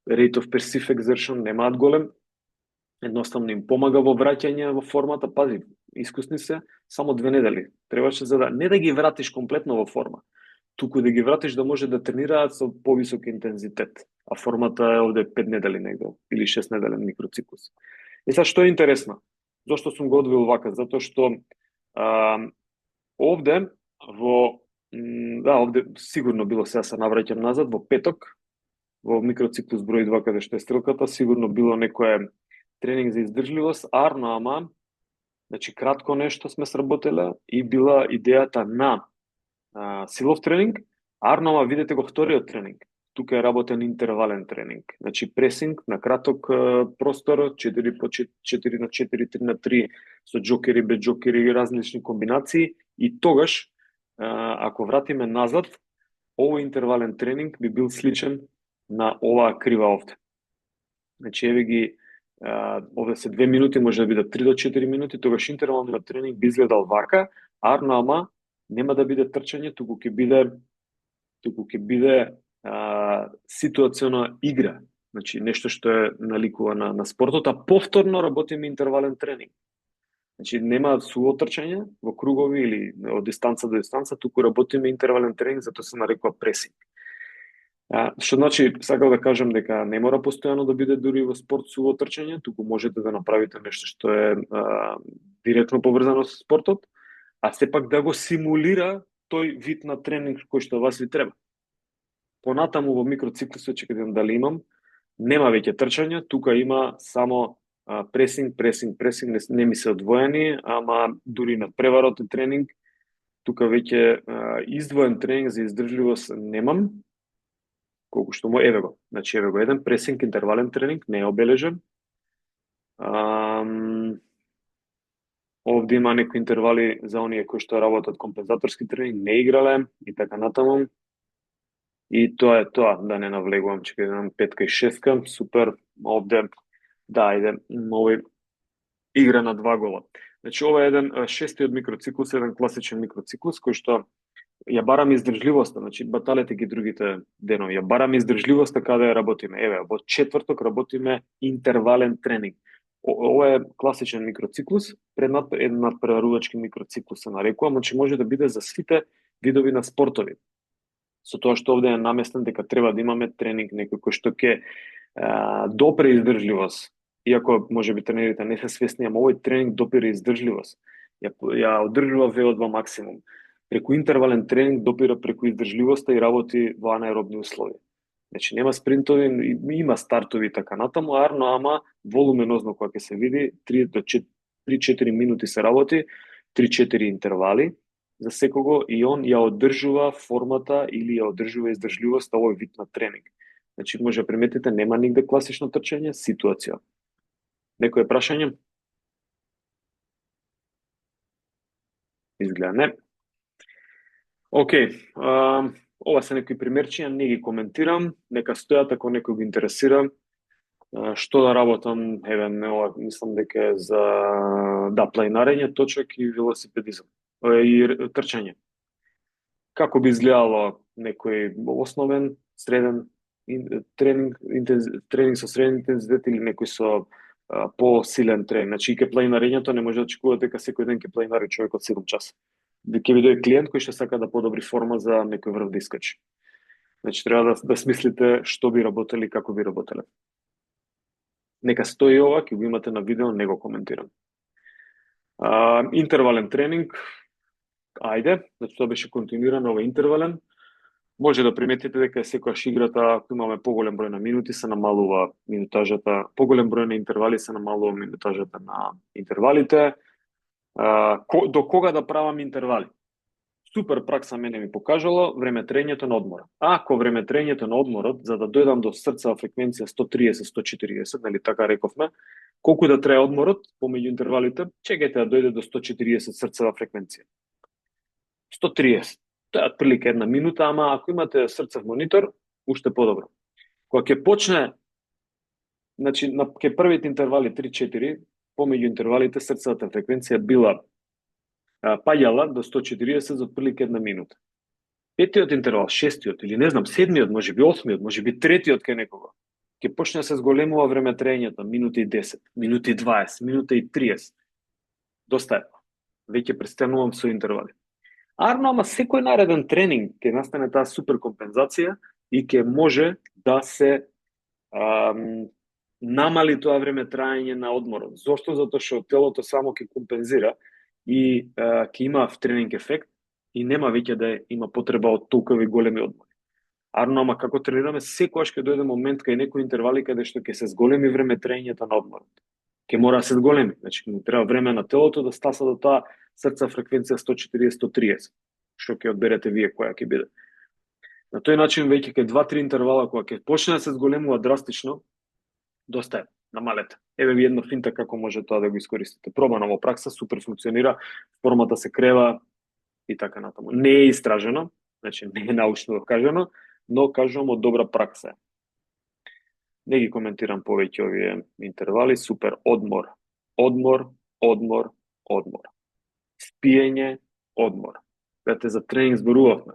rate of perceived exertion немаат голем. Едноставно им помага во враќање во формата. Пази, искусни се, само 2 недели. Требаше за да не да ги вратиш комплетно во форма, туку да ги вратиш да може да тренираат со повисок интензитет. А формата е овде 5 недели негде, или 6 неделен микроциклус. И сега што е интересно? Зошто сум го одвил вака? Затоа што овде овде сигурно било, сега се навраќам назад, во петок, во микроциклус број 2, каде што е стрелката, сигурно било некој тренинг за издржливост, арно, ама, значи кратко нешто сме сработеле и била идејата на силов тренинг, арно, ама видете го вториот тренинг. Тука е работен интервален тренинг. Значи пресинг на краток простор, 4 по 4 на 4, 3 на 3, со джокери, без джокери, различни комбинации. И тогаш, ако вратиме назад, овој интервален тренинг би бил сличен на оваа крива овде. Значи, еве ги, овде се 2 минути, може да биде 3 до 4 минути, тогаш интервалниот тренинг би изгледал вака, арно, ама нема да биде трчање, туку ќе биде ситуациона игра, значи нешто што е наликува на спортот, а повторно работиме интервален тренинг. Значи нема суво трчање во кругови или од дистанца до дистанца, туку работиме интервален тренинг, затоа се нарекува пресинг. Што значи, сакам да кажам дека не мора постојано да биде дури во спорт суво трчање, туку можете да направите нешто што е директно поврзано со спортот, а сепак да го симулира тој вид на тренинг кој што вас ви треба. Понатаму во микроциклусот, ќе видам дали имам, нема веќе трчање, тука има само пресинг, не ми се одвоени, ама дури на преварот тренинг, тука веќе издвоен тренинг за издржливост немам, колку што му еве го. Значи еве го еден пресинг интервален тренинг, не е обележен. Овде има некои интервали за оние кои што работат компензаторски тренинг, не играле и така натаму. И тоа е тоа, да не навлегувам, че имам 5 и 6, супер, овде, да, иде, овој игра на 2 гола. Значи, ова е еден шестиот микроциклус, еден класичен микроциклус, кој што ја бараме издржливоста, значи баталете ги другите денови, ја бараме издржливоста каде работиме. Еве, во четврток работиме интервален тренинг. Ова е класичен микроциклус, еден надпреварувачки микроциклус се нарекува, значи може да биде за сите видови на спортови. Со тоа што овде е наместен дека треба да имаме тренинг некој кој што ќе допре издржливост. Иако може би тренерите не се свесни, ама овој тренинг допира издржливост. Ја одржува VO2 максимум. Преку интервален тренинг допира преку издржливоста и работи во анаеробни услови. Значи нема спринтови, има стартови и така натаму, ама волуменозно кога ќе се види 3-4 минути се работи, 3-4 интервали за секого и он ја одржува формата или ја одржува издржливоста овој вид на тренинг. Значи може да приметите нема нигде класично трчање, ситуација. Некое прашање? Изгледа не. Океј, ова се некои примерчиња, не ги коментирам, нека стојат ако некој го интересира. Што да работам, еве, ова мислам дека е за планинарење, точак и велосипедизам и трчање. Како би изгледало некој основен, среден тренинг со среден интензитет или некој со по-силен тренинг. Значи, ке планинарењето не може да очекувате дека секој ден ке планинари човек од 7 часа. Ќе ви дојде клиент кој ќе сака да подобри форма за некој врв да искачи. Значи, треба да смислите што би работеле и како би работеле. Нека стои ова, ќе го имате на видео, не го коментирам. Интервален тренинг, ајде, значи тоа беше континуирано, ова интервален. Може да приметите дека секојаш играта, ако имаме поголем број на минути, се намалува минутажата, поголем број на интервали се намалува минутажата на интервалите. До кога да правам интервали? Супер пракса мене ми покажало времетрењето на одмора. Ако времетрењето на одморот, за да дојдам до срцева фреквенција 130-140, нели така рековме, колку да трае одморот помеѓу интервалите, чекајте да дојде до 140 срцева фреквенција. 130. Тоа е отприлика 1 минута, ама ако имате срцев монитор, уште подобро. Кога ќе почне, значи, ке првите интервали 3-4, помеѓу интервалите срцевата фреквенција била паѓала до 140 за отприлика 1 минута. Петиот интервал, шестиот или не знам, седмиот, може би осмиот, може би третиот кај некого, ќе почне да се зголемува времетрењето, минута и 10, минута и 20, минута и 30. Доста е. Веќе престанувам со интервали. Ама секој нареден тренинг ќе настане таа суперкомпензација и ќе може да се намали тоа време траење на одморот. Зошто? Затоа што телото само ќе компензира и ќе има тренинг ефект и нема веќе да има потреба од толкови големи одмори. Ама како тренираме, секогаш ќе дојде момент кај некои интервали каде што ќе се зголеми време траењето на одморот. Ќе мора да се зголеми, значи ќе му треба време на телото да стаса до таа срца фреквенција 140-130, што ќе одберете вие која ќе биде. На тој начин веќе кај 2-3 интервала кога ќе почне да се зголемува драстично, доста е, намалете. Еве ви една финта како може тоа да го искористите. Пробано во пракса, супер функционира, формата се крева и така натаму. Не е истражено, значи не е научно докажано, но кажувам од добра пракса. Не ги коментирам повеќе овие интервали, супер, одмор, спиење, одмор. Вете, за тренинг зборувавме.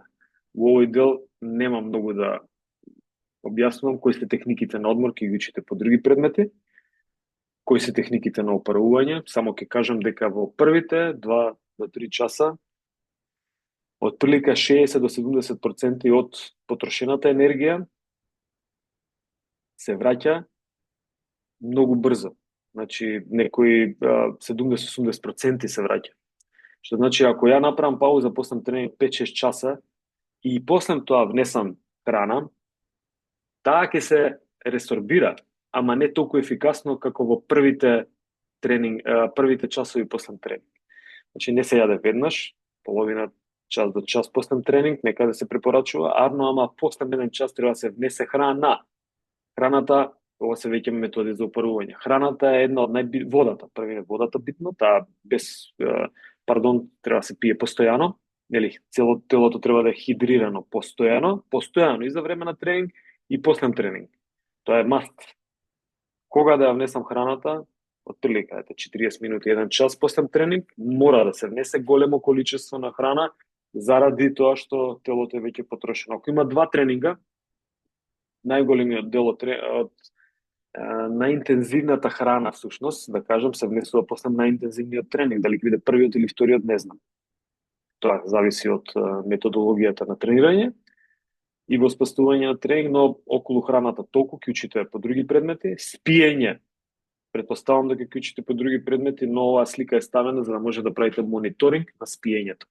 Во овој дел нема многу да објаснувам кои се техниките на одмор, ќе ги учите по други предмети, кои се техниките на опарување, само ќе кажам дека во првите 2 до 3 часа од прилика 60 до 70% од потрошената енергија се враќа многу брзо. Значи, некои 70-80% се враќа. Што значи, ако ја направам пауза, после тренинг 5-6 часа и после тоа внесам храна, таа ќе се ресорбира, ама не толку ефикасно како во првите часови после тренинг. Значи, не се јаде веднаш, половина час до час после тренинг, некаде се препорачува, ама после еден час треба да се внесе храна. Храната, ова се веќе методи за опарување. Храната е една од водата, првиот водата битно, таа треба да се пие постојано, нели, телото треба да е хидрирано постојано и за време на тренинг и после тренинг. Тоа е маст. Кога да ја внесам храната? Отприлика 40 минути, 1 час после тренинг, мора да се внесе големо количество на храна заради тоа што телото е веќе потрошено. Ако има 2 тренинга, најголемиот дел од најинтензивната храна, всушност, да кажам, се внесува после најинтензивниот тренинг, дали ќе биде првиот или вториот, не знам. Тоа зависи од методологијата на тренирање и во спастување на тренинг, но околу храната толку ќе учите по други предмети, спиење. Претпоставам дека ќе учите по други предмети, но оваа слика е ставена за да може да правите мониторинг на спиењето.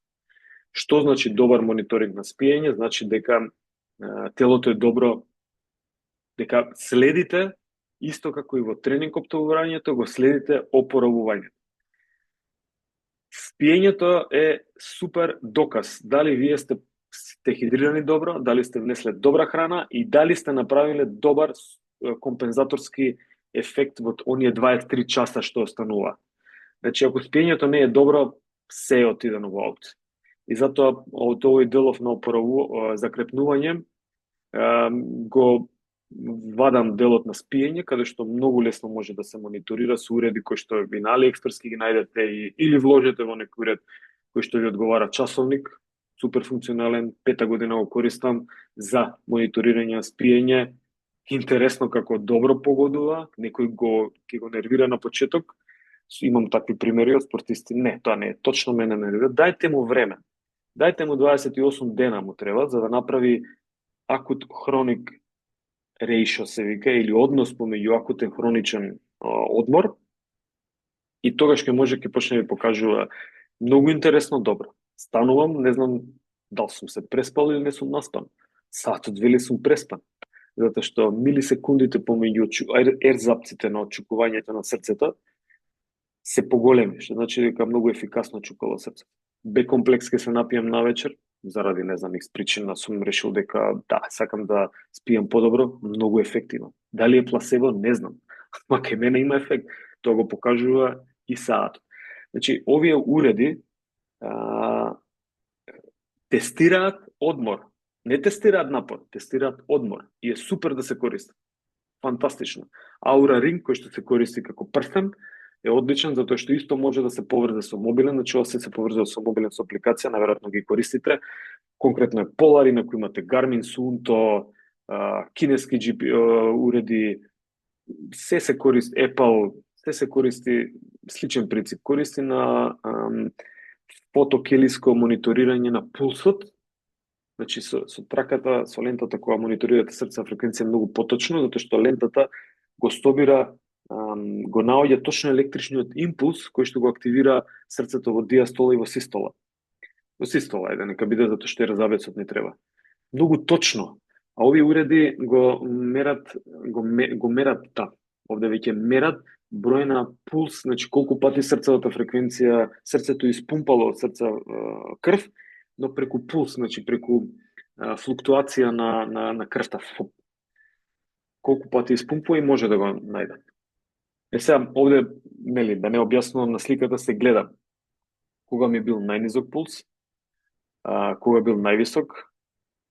Што значи добар мониторинг на спиење? Значи дека телото е добро, дека следите, исто како и во тренинг оптовувањето, го следите опоравувањето. Спиењето е супер доказ дали вие сте хидрирани добро, дали сте внесле добра храна и дали сте направиле добар компензаторски ефект во оние 23 часа што останува. Значи, ако спиењето не е добро, се е отидено во аут. И затоа од овој делов на закрепнување го вадам делот на спиење, каде што многу лесно може да се мониторира со уреди кои што ви на AliExpress ги најдете или вложите во некој уред кој што ви одговара часовник, супер функционален, 5-та година го користам за мониторирање на спиење. Интересно како добро погодува, некој ќе го нервира на почеток. Имам такви примери од спортисти. Не, тоа не е точно мене нервира. Дајте му време. Дајте му 28 дена му треба за да направи акут хроник ratio се вика, или однос помеѓу акутен хроничен одмор, и тогаш ќе почне да ви покажува многу интересно добро. Станувам, не знам дали сум се преспал или не сум наспан. Сатот вели сум преспан, затоа што милисекундите помеѓу ерзапците на отчукувањето на срцето се поголеми, што значи дека многу ефикасно чукало срце. Б-комплекс ќе се напијам навечер, заради, не знам, причина сум решил дека сакам да спијам подобро, многу ефективно. Дали е пласебо, не знам. Ма кај мене има ефект. Тоа го покажува и саатот. Значи, овие уреди тестираат одмор. Не тестираат напор, тестираат одмор. И е супер да се користи. Фантастично. Aura Ring, кој што се користи како прстен, е одличен, затоа што исто може да се поврзе со мобилен, значи ова се поврзува со мобилен со апликација, наверојатно ги користите. Конкретно е Polar, инаку имате Garmin, Suunto, кинески уреди, се користи, Apple, се користи сличен принцип. Користи на фотокелиско мониторирање на пулсот. Значи со траката, со лентата која мониторирате срцева фреквенција многу поточно, затоа што лентата го стобира, го наоѓа точно електричниот импулс кој што го активира срцето во диастола и во систола. Во систола да нека биде, затоа што резавецот не треба. Многу точно. А овие уреди го мерат, овде веќе мерат број на пулс, значи колку пати срцевата фреквенција, срцето испумпало од срца крв, но преку пулс, значи преку флуктуација на крвта. Колку пати испумпува и може да го најде. Сега, овде, нели, да не објаснувам на сликата, се гледа кога ми бил најнизок пулс, кога бил највисок,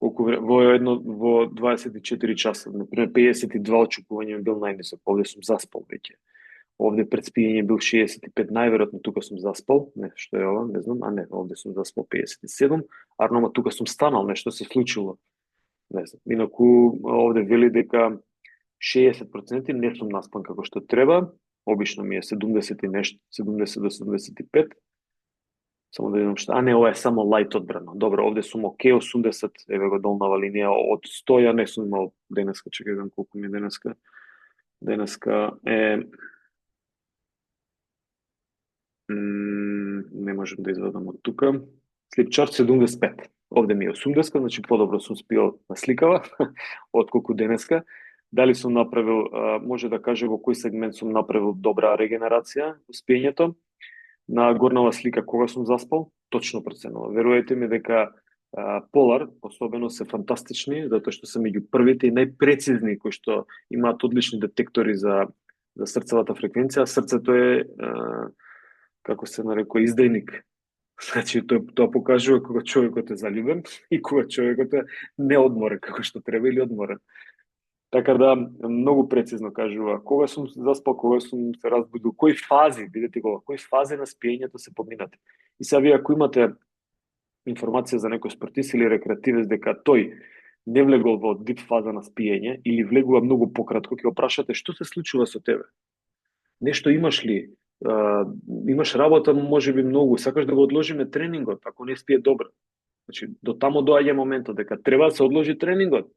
во 24 часа, например 52 очекување ми бил најнисок, овде сум заспал веќе. Овде пред спиење бил 65, најверојатно тука сум заспал, не, што е ова, не знам, не, овде сум заспал 57, арнома тука сум станал, нешто се случило. Не знам, инаку овде вели дека 60% не сум наспан како што треба, обично ми е 70 и нешто, 70 до 75. Само да видам што. Не, ова е само лајт одбрана. Добро, овде сум окей, 80, еве го долнава линија од 100, ја не сум имал денеска, чекај видам колку ми е денеска. Денеска е Не можам да извадам од тука. Слипчар 75. Овде ми е 80, значи подобро сум спиел на сликава, отколку денеска. Дали сум направил, може да каже во кој сегмент сум направил добра регенерација во спиењето. На горнава слика кога сум заспал, точно проценува. Верувајте ми дека Polar особено се фантастични, затоа што се меѓу првите и најпрецизни кои што имаат одлични детектори за срцевата фреквенција. Срцето е како се нарекува издајник. Значи тоа покажува кога човекот е заљубен и кога човекот е неодморен како што треба или одморен. Така да многу прецизно кажува кога сум заспал, кога сум се разбудил, кои фази, видете го, кои фази на спиењето се поминати. И сега вие ако имате информација за некој спортист или рекреативец дека тој не влегол во дип фаза на спиење или влегува многу пократко, ќе опрашате што се случува со тебе. Нешто имаш ли? Имаш работа, можеби многу, сакаш да го одложиме тренингот, ако не спие добро. Значи, до тамо доаѓа моментот дека треба да се одложи тренингот.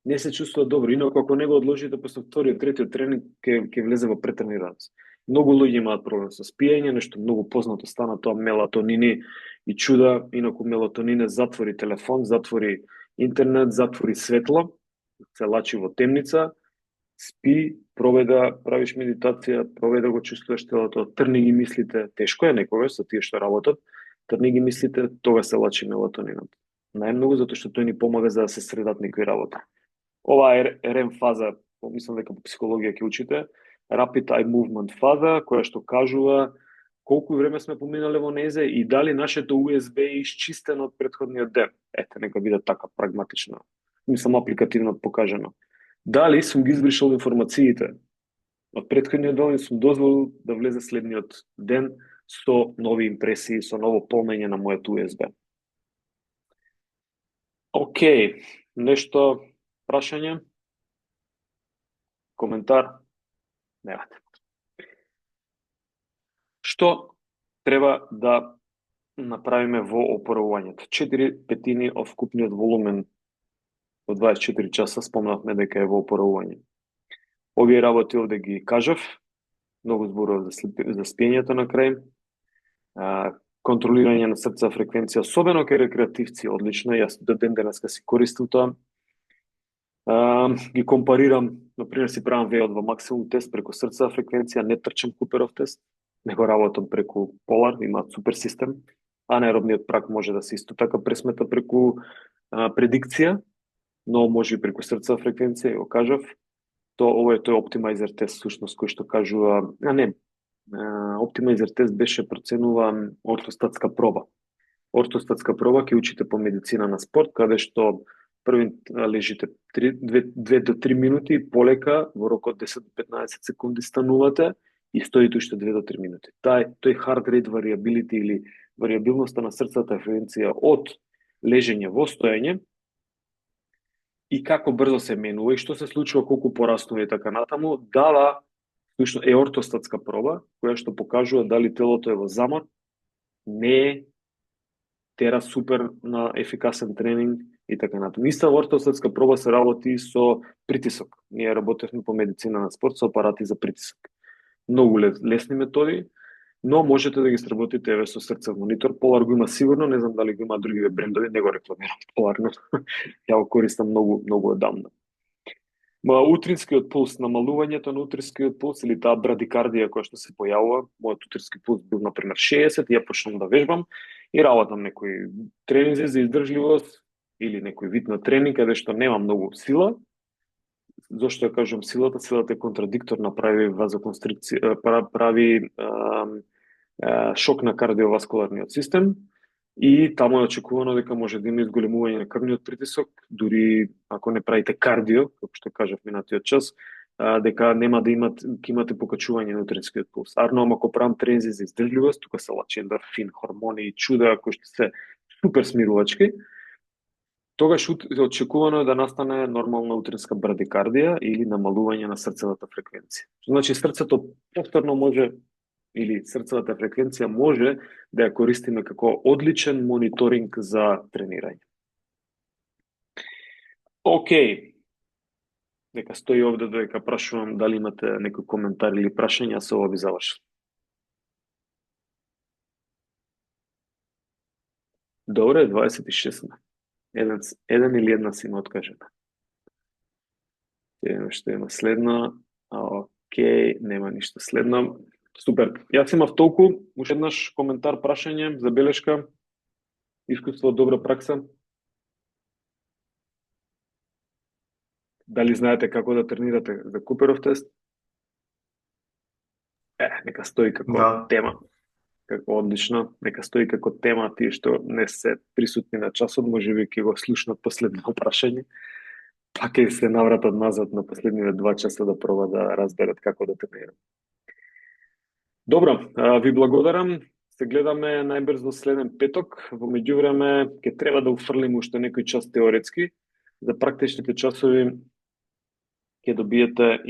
Не се чувствува добро, инаку ако не го одложите после вториот, третиот тренинг ќе влезе во претренираност. Многу луѓе имаат проблем со спиење, нешто многу познато стана тоа мелатонини и чуда, инаку мелатонине затвори телефон, затвори интернет, затвори светло, се лачи во темница, спи, проведа, правиш медитација, проведа го чувствуваш телото, трни ги мислите, тешко е некогаш со тие што работат, трни ги мислите, тога се лачи мелатонинот. Најмногу затоа што тој ни помага за да се средат некои работи. Ова е REM фаза, мислам дека по психологија ќе учите, Rapid Eye Movement фаза, која што кажува колку време сме поминале во незе и дали нашето USB е исчистено од претходниот ден. Ете, нека биде така прагматично, мислам апликативно покажано. Дали сум ги избришал информациите од претходниот ден и сум дозволил да влезе следниот ден со нови импресии, со ново полнење на мојот USB. Океј, нешто, прашање? Коментар? Немате. Што треба да направиме во опоравувањето? 4/5 од вкупниот волумен во 24 часа спомнавме дека е во опоравување. Овие работи овде ги кажав, многу зборував за спиењето на крај, контролирање на срцева фреквенција, особено кај рекреативци, одлично, јас до ден денеска си користам тоа. Ги компарирам, например, си правам VO2 максимум тест преку срцева фреквенција, не трчам Куперов тест, него работам преку Polar, имаат супер систем. Анаеробниот прак може да се исто така пресмета преку предикција, но може и преку срцева фреквенција, го кажав. Ова е тој оптимайзер тест, всушност, кој што кажува, оптимайзер тест беше проценува ортостатска проба. Ортостатска проба ќе учите по медицина на спорт, каде што први лежите 2 до 3 минути, полека, во рок од 10 до 15 секунди станувате и стоите уште 2 до 3 минути. Тој heart rate variability или вариабилноста на срцевата фреквенција од лежење во стоење и како брзо се менува и што се случува колку порастува и така натаму, дава е ортостатска проба, која што покажува дали телото е во замор, не тера супер на ефикасен тренинг и така натаму. Иста ортостатска проба се работи со притисок. Ние работевме по медицина на спорт со апарати за притисок. Многу лесни методи, но можете да ги сработите еве со срцев монитор. Polar го има сигурно, не знам дали го има други брендови, не го рекламирам Polar, но ја го користам многу одамна. Утринскиот пулс, намалувањето на утринскиот пулс или таа брадикардија која што се појавува, мојот утрински пулс бил например 60, ја почнам да вежбам и работам некои тренинзи за издржливост или некој вид на тренинг каде што нема многу сила. Зошто ја кажам силата? Силата е контрадикторна, прави вазоконстрикција, прави шок на кардиоваскуларниот систем и таму е очекувано дека може да има изголемување на крвниот притисок, дури ако не правите кардио, како што кажав минатиот час, дека нема да имате покачување на утринскиот пулс. Арно, ако правам тренинзи за издржливост, тука се лачи ендорфин, хормони и чуда кои што се супер смирувачки, тогаш очекувано е да настане нормална утринска брадикардија или намалување на срцевата фреквенција. Значи срцето повторно може или срцевата фреквенција може да ја користиме како одличен мониторинг за тренирање. Океј. Дека стои овде дека прашувам дали имате некој коментар или прашање, а со ова би завршил. Добре, 26 на. Еден или една си има откажена. Што има следна. Океј, нема ништо следно. Супер. Јас имав толку, уште еднаш коментар, прашање, забелешка, искуство од добра пракса. Дали знаете како да тренирате за Куперов тест? Нека стои како Да. тема. Како одлично, нека стои како тема, тие што не се присутни на часот, можеби ќе го слушнат последно прашање, па ќе се навратат назад на последниве 2 часа да пробат да разберат како да тренират. Добро, ви благодарам. Се гледаме најбрзо следен петок. Во меѓувреме ќе треба да уфрлиме уште некој час теоретски. За практичните часови ќе добиете